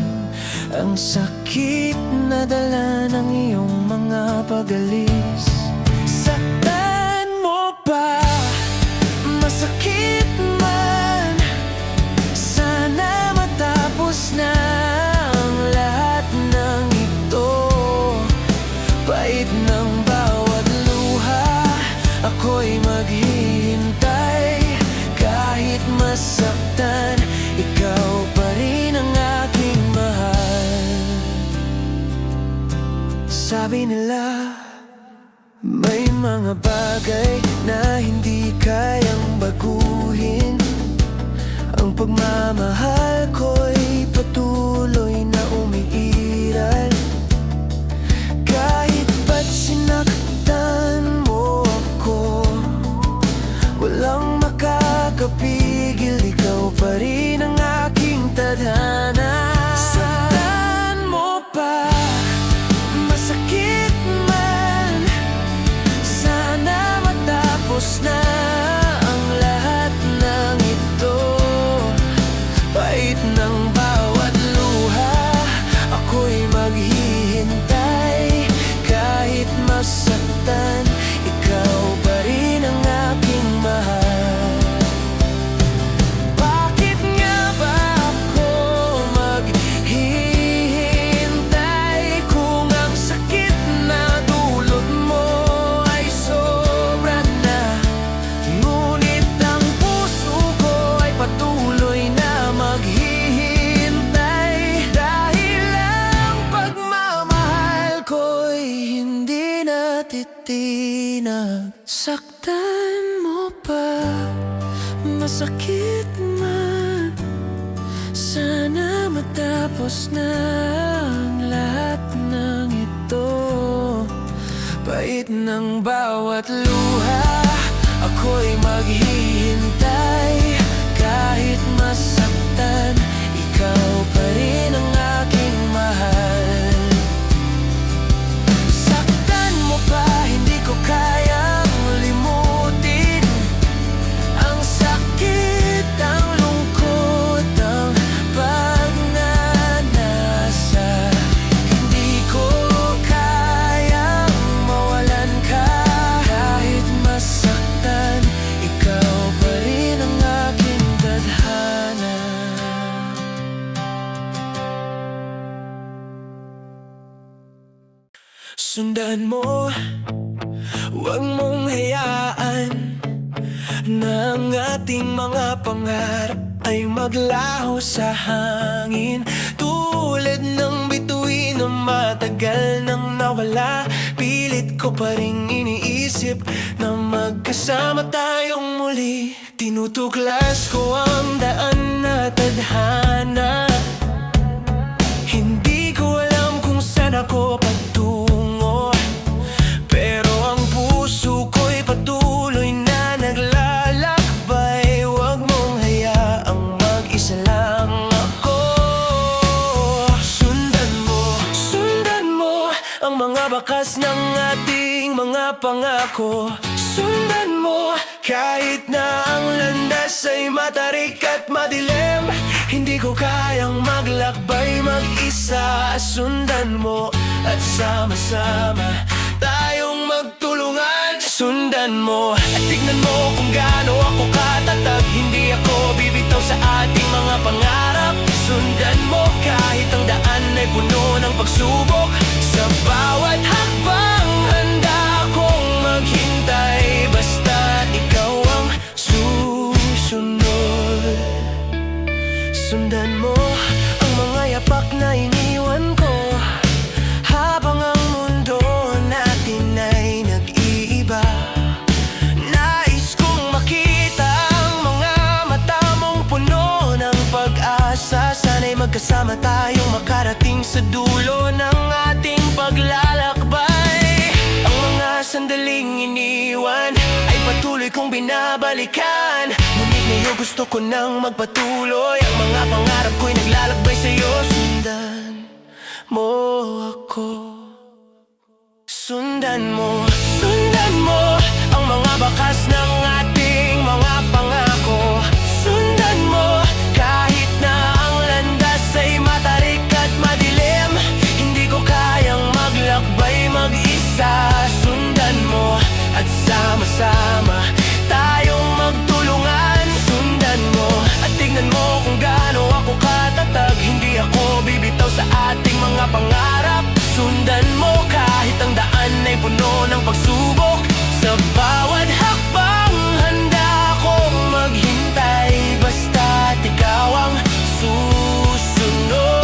ang sakit na dala ng iyong mga pag-alis. Saktan mo pa, masakit man, sana matapos na ang lahat ng ito. Pait ng bawat luha, ako'y maghihintay. Kahit masaktan, ikaw pa rin ang aking mahal. Sabi nila, may mga bagay na hindi kayang baguhin. Ang pagmamahal ko'y patuloy na umiiral. Kahit ba't sinaktan mo ako, walang makakapigil, ikaw pa rin ang aking tadhana. Saktan mo pa, masakit man, sana matapos na ang lahat ng ito. Pait ng bawat luha, ako'y maghihintay. Kahit masaktan, ikaw pa rin ang aking mahal. Bakit nga ba ako maghihintay kung ang sakit na dulot mo ay sobra na? Ngunit ang puso ko ay patuloy na maghihintay. Dahil ang pagmamahal ko'y hindi natitinag. Saktan mo pa, masakit man, sana matapos na ang lahat ng ito. Pait ng bawat luha, ako'y maghihintay. Kahit masaktan, ikaw pa rin ang aking mahal. Saktan mo pa, hindi ko kayang limutin ang sakit, ang lungkot, ang pagnanasa. Hindi ko kayang mawalan ka. Kahit masaktan, ikaw pa rin ang aking tadhana. Sundan mo, huwag mong hayaan na ang ating mga pangarap ay maglaho sa hangin. Tulad ng bituin na matagal nang nawala, pilit ko pa rin iniisip na magkasama tayong muli. Tinutuklas ko ang daan na tadhana. Hindi ko alam kung saan ako patungo, pero ang puso ko'y patuloy na naglalakbay. Huwag mong hayaang mag-isa lang ako. Sundan mo ang mga bakas ng ating mga pangako. Sundan mo kahit na ang landas ay matarik at madilim. Hindi ko kayang maglakbay mag-isa. Sundan mo at sama-sama tayong magtulungan. Sundan mo at tignan mo kung gaano ako katatag. Hindi ako bibitaw sa ating mga pangarap. Sundan mo kahit ang daan ay puno ng pagsubok. Sa bawat hakbang handa akong maghintay, basta ikaw ang susunod. Sundan mo ang mga yapak na iniwan ko habang ang mundo natin ay nag-iiba. Nais kong makita ang mga mata mong puno ng pag-asa. Sana'y magkasama tayong makarating sa dulo ng ating paglalakbay. Ang mga sandaling iniwan ay patuloy patuloy kong binabalikan. Ngunit ngayon gusto ko nang magpatuloy. Ang mga pangarap ko'y naglalakbay sa'yo. Sundan mo ako. Sundan mo ang mga bakas ng ating mga pangako. Sundan mo kahit na ang landas ay matarik at madilim. Hindi ko kayang maglakbay mag-isa. Sundan mo at sama-sama tayong magtulungan. Sundan mo at tignan mo kung gaano ako katatag. Hindi ako bibitaw sa ating mga pangarap. Sundan mo kahit ang daan ay puno ng pagsubok. Sa bawat hakbang handa akong maghintay. Basta't ikaw ang susunod.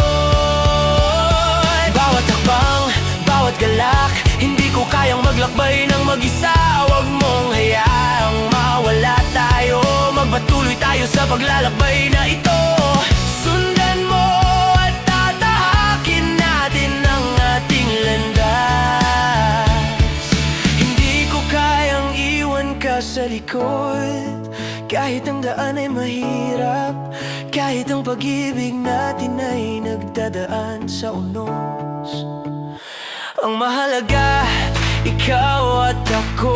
Bawat hakbang, bawat galak, hindi ko kayang maglakbay ng mag-isa. Huwag mong hayaang mawala tayo. Magpatuloy tayo sa paglalakbay na ito. Sundan mo at tatahakin natin ang ating landas. Hindi ko kayang iwan ka sa likod. Kahit ang daan ay mahirap, kahit ang pag-ibig natin ay nagdadaan sa unos. Ang mahalaga, ikaw at ako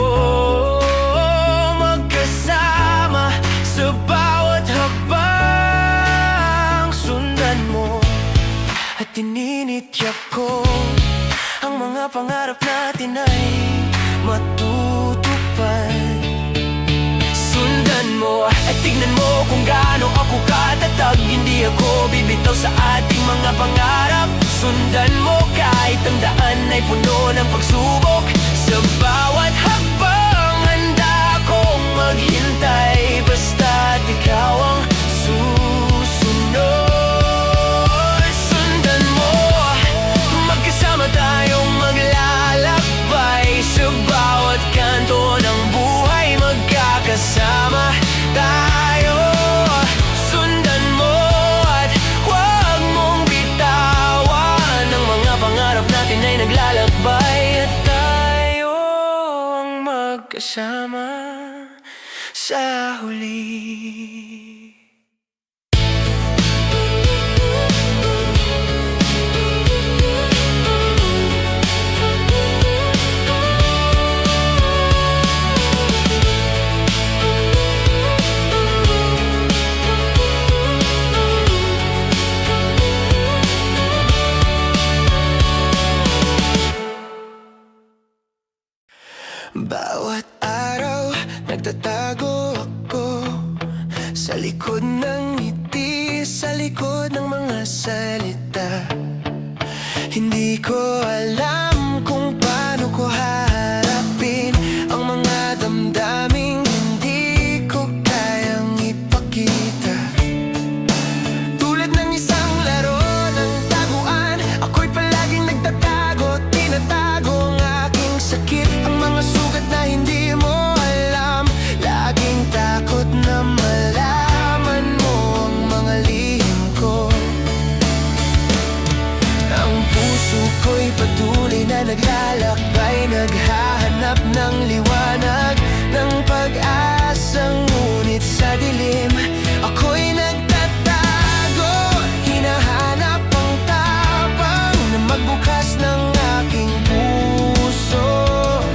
magkasama sa bawat hakbang. Sundan mo at tininitiyak ko ang mga pangarap natin ay matutupad. Sundan mo at tignan mo kung gaano ako katatag. Hindi ako bibitaw sa ating mga pangarap. Sundan mo kahit ang daan ay puno ng pagsubok. Sa bawat hakbang handa akong maghintay. Basta't ikaw ang susunod. Sundan mo, magkasama tayong maglalakbay. Sa bawat kanto ng buhay magkakasama tayo. Sundan mo at huwag mong bitawan. Ang mga pangarap natin ay naglalakbay. At tayo ang magkasama sa huli. Bawat araw nagtatago ako sa likod ng ngiti, sa likod ng mga salita. Hindi ko alam kung paano ko haharapin ang mga damdaming hindi ko kayang ipakita. Tulad ng isang laro ng taguan, ako'y palaging nagtatago, tinatago ang aking sakit. Ang mga sugat na hindi mo alam, laging takot na malaman mo ang mga lihim ko. Ang puso ko'y patuloy na naglalakbay, naghahanap ng liwanag, ng pag-asa. Ngunit sa dilim, ako'y nagtatago, hinahanap ang tapang na magbukas ng aking puso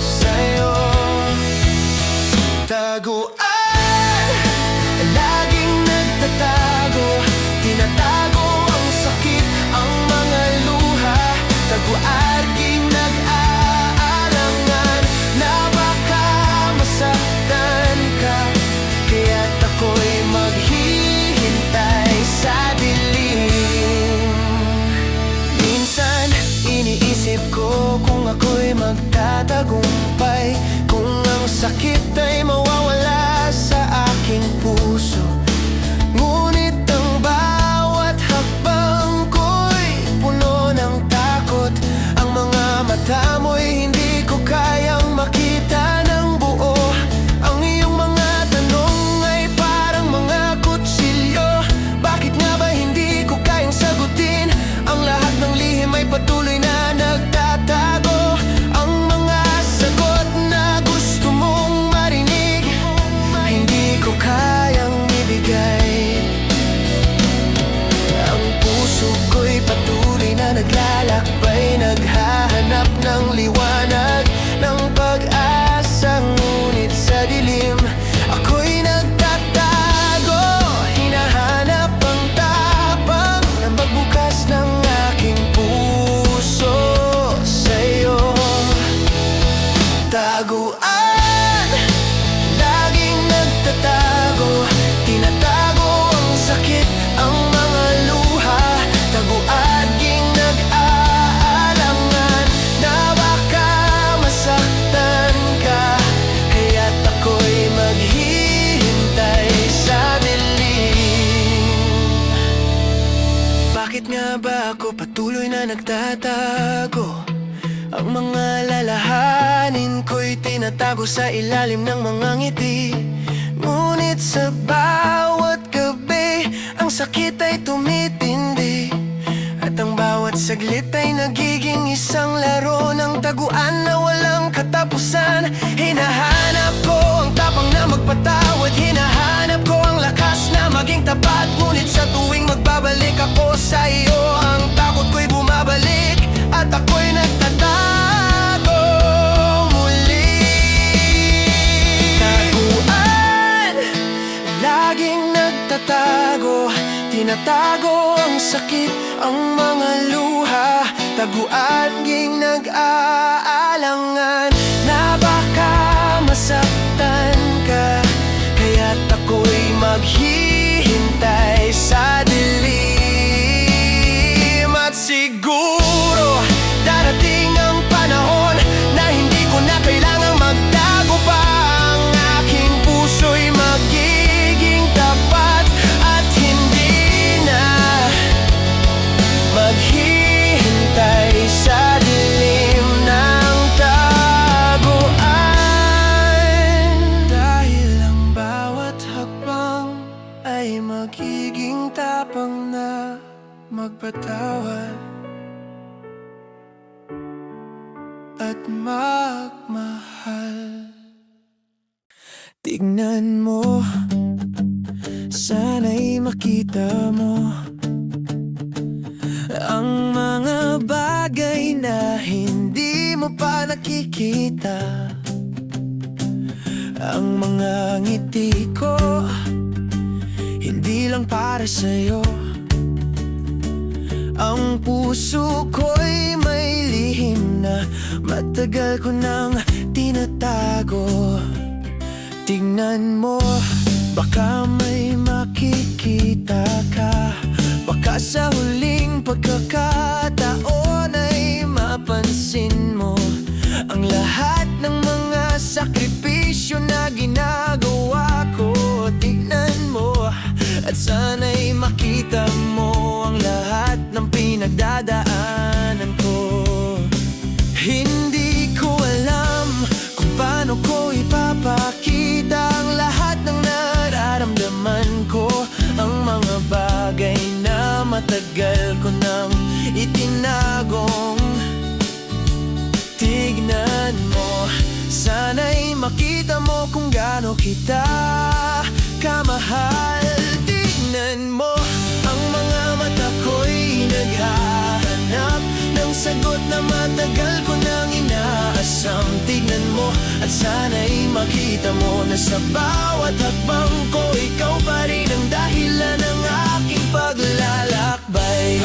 sa'yo. Taguan, laging nagtatago, tinatago ang sakit, ang mga luha. Taguarging nag-aalangan na baka masaktan ka, kaya't ako'y maghihintay sa dilim. Minsan iniisip ko kung ako'y magtatagumpay, kung ang sakit ay mawawala sa aking puso. Ngunit ang bawat hakbang ko'y puno ng takot. Ang mga mata mo'y hindi ko kayang makita ng buo. Ang iyong mga tanong ay parang mga kutsilyo. Bakit nga ba hindi ko kayang sagutin? Ang lahat ng lihim ay patuloy na nagtatago. Ang mga sagot na gusto mong marinig Taguan, laging nagtatago, tinatago ang sakit, ang mga luha. Taguan-ging nag-aalangan na baka masaktan ka, kaya't ako'y maghihintay sa dilim. Bakit nga ba ako patuloy na nagtatago? Ang mga lalahanin ko'y tinatago sa ilalim ng mga ngiti. Ngunit sa bawat gabi, ang sakit ay tumitindi, at ang bawat saglit ay nagiging isang laro ng taguan na walang katapusan. Hinahanap ko ang tapang na magpatawad, hinahanap ko ang lakas na maging tapat. Ngunit sa tuwing magbabalik ako sa iyo, ang takot ko'y bumabalik at ako'y nagtatago muli. Taguan, laging nagtatago, tinatago ang sakit, ang mga luha. Taguan-ging nag-aalangan na baka masaktan ka, kaya't ako'y maghihintay sa dilim. At siguro darating ang panahon na hindi ko na kailangang magtago pa. Ang aking puso'y magiging tapat at hindi na maghihintay sa dilim ng taguan. Dahil ang bawat hakbang ay magiging tapang na magpatawad at magmahal. Tignan mo, sana'y makita mo ang mga bagay na hindi mo pa nakikita. Ang mga ngiti ko, hindi lang para sa'yo. Ang puso ko'y may lihim na matagal ko nang tinatago. Tignan mo, baka may makikita ka. Baka sa huling pagkakataon ay mapansin mo ang lahat ng mga sakripisyo na ginagawa ko. Tignan mo, at sana'y makita mo ang lahat ng pinagdadaanan ko. Hindi ko alam kung paano ko ipapakita ang lahat ng nararamdaman ko, ang mga bagay na matagal ko nang itinagong. Tignan mo, sana'y makita mo kung gaano kita kamahal. Tignan mo, ang mga mata ko'y naghahanap ng sagot na matagal ko nang inaasam. Tignan mo, at sana'y makita mo na sa bawat hakbang ko, ikaw pa rin ang dahilan ng aking paglalakbay.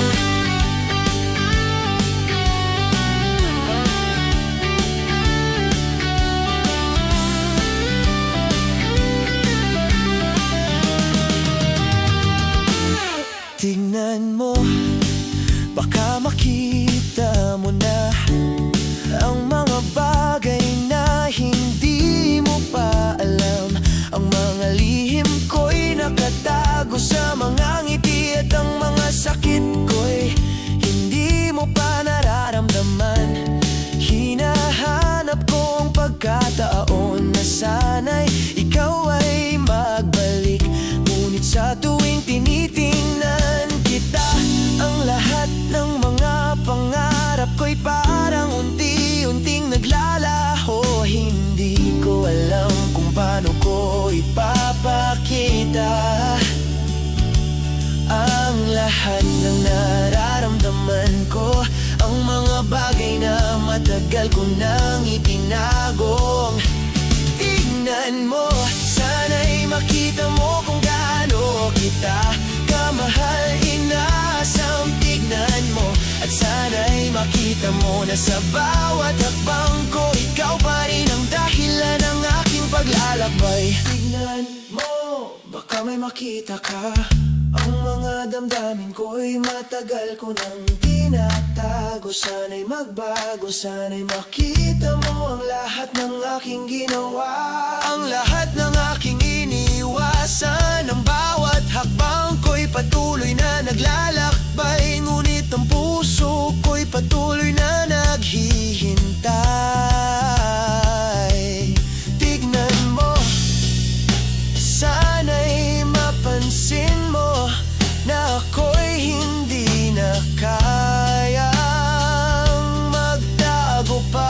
Tingnan mo, baka makita mo na ang mga bagay na hindi mo pa alam. Ang mga lihim ko'y nakatago sa mga ngiti, at ang mga sakit ko'y hindi mo pa nararamdaman. Hinahanap ko ang pagkataon na sana'y ikaw ay magbalik. Ngunit sa tuwing tinitingnan kita, ang lahat ng mga pangarap ko'y parang unti-unting naglalaho. Hindi ko alam kung paano ko ipapakita ang lahat ng nararamdaman ko, ang mga bagay na matagal ko nang itinagong. Tingnan mo, sana'y makita mo kung gaano kita kamahal, inaasam. Tignan mo, at sana'y makita mo na sa bawat hakbang ko, ikaw pa rin ang Tignan mo, baka may makita ka. Ang mga damdamin ko'y matagal ko nang tinatago. Sana'y magbago, sana'y makita mo ang lahat ng aking ginawa. Ang lahat ng aking iniwasan, ang bawat hakbang ko'y patuloy na naglalakbay. Ngunit ang puso ko'y patuloy na naghihintay. Tignan mo, sana'y mapansin mo na ako'y hindi na kayang magtago pa.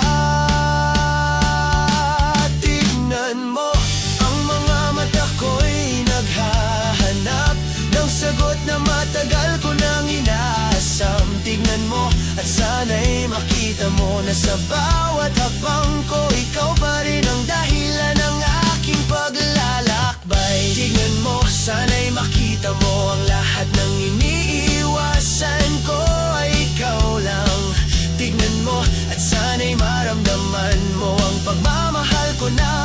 Tignan mo, ang mga mata ko'y naghahanap ng sagot na matagal ko nang inaasam. Tignan mo at sana'y makita mo na sa bawat hakbang ko, ikaw pa rin ang dahilan ng aking paglalakbay. Tignan mo, sana'y makita mo ang lahat ng iniiwasan ko ay ikaw lang. Tignan mo at sana'y maramdaman mo ang pagmamahal ko na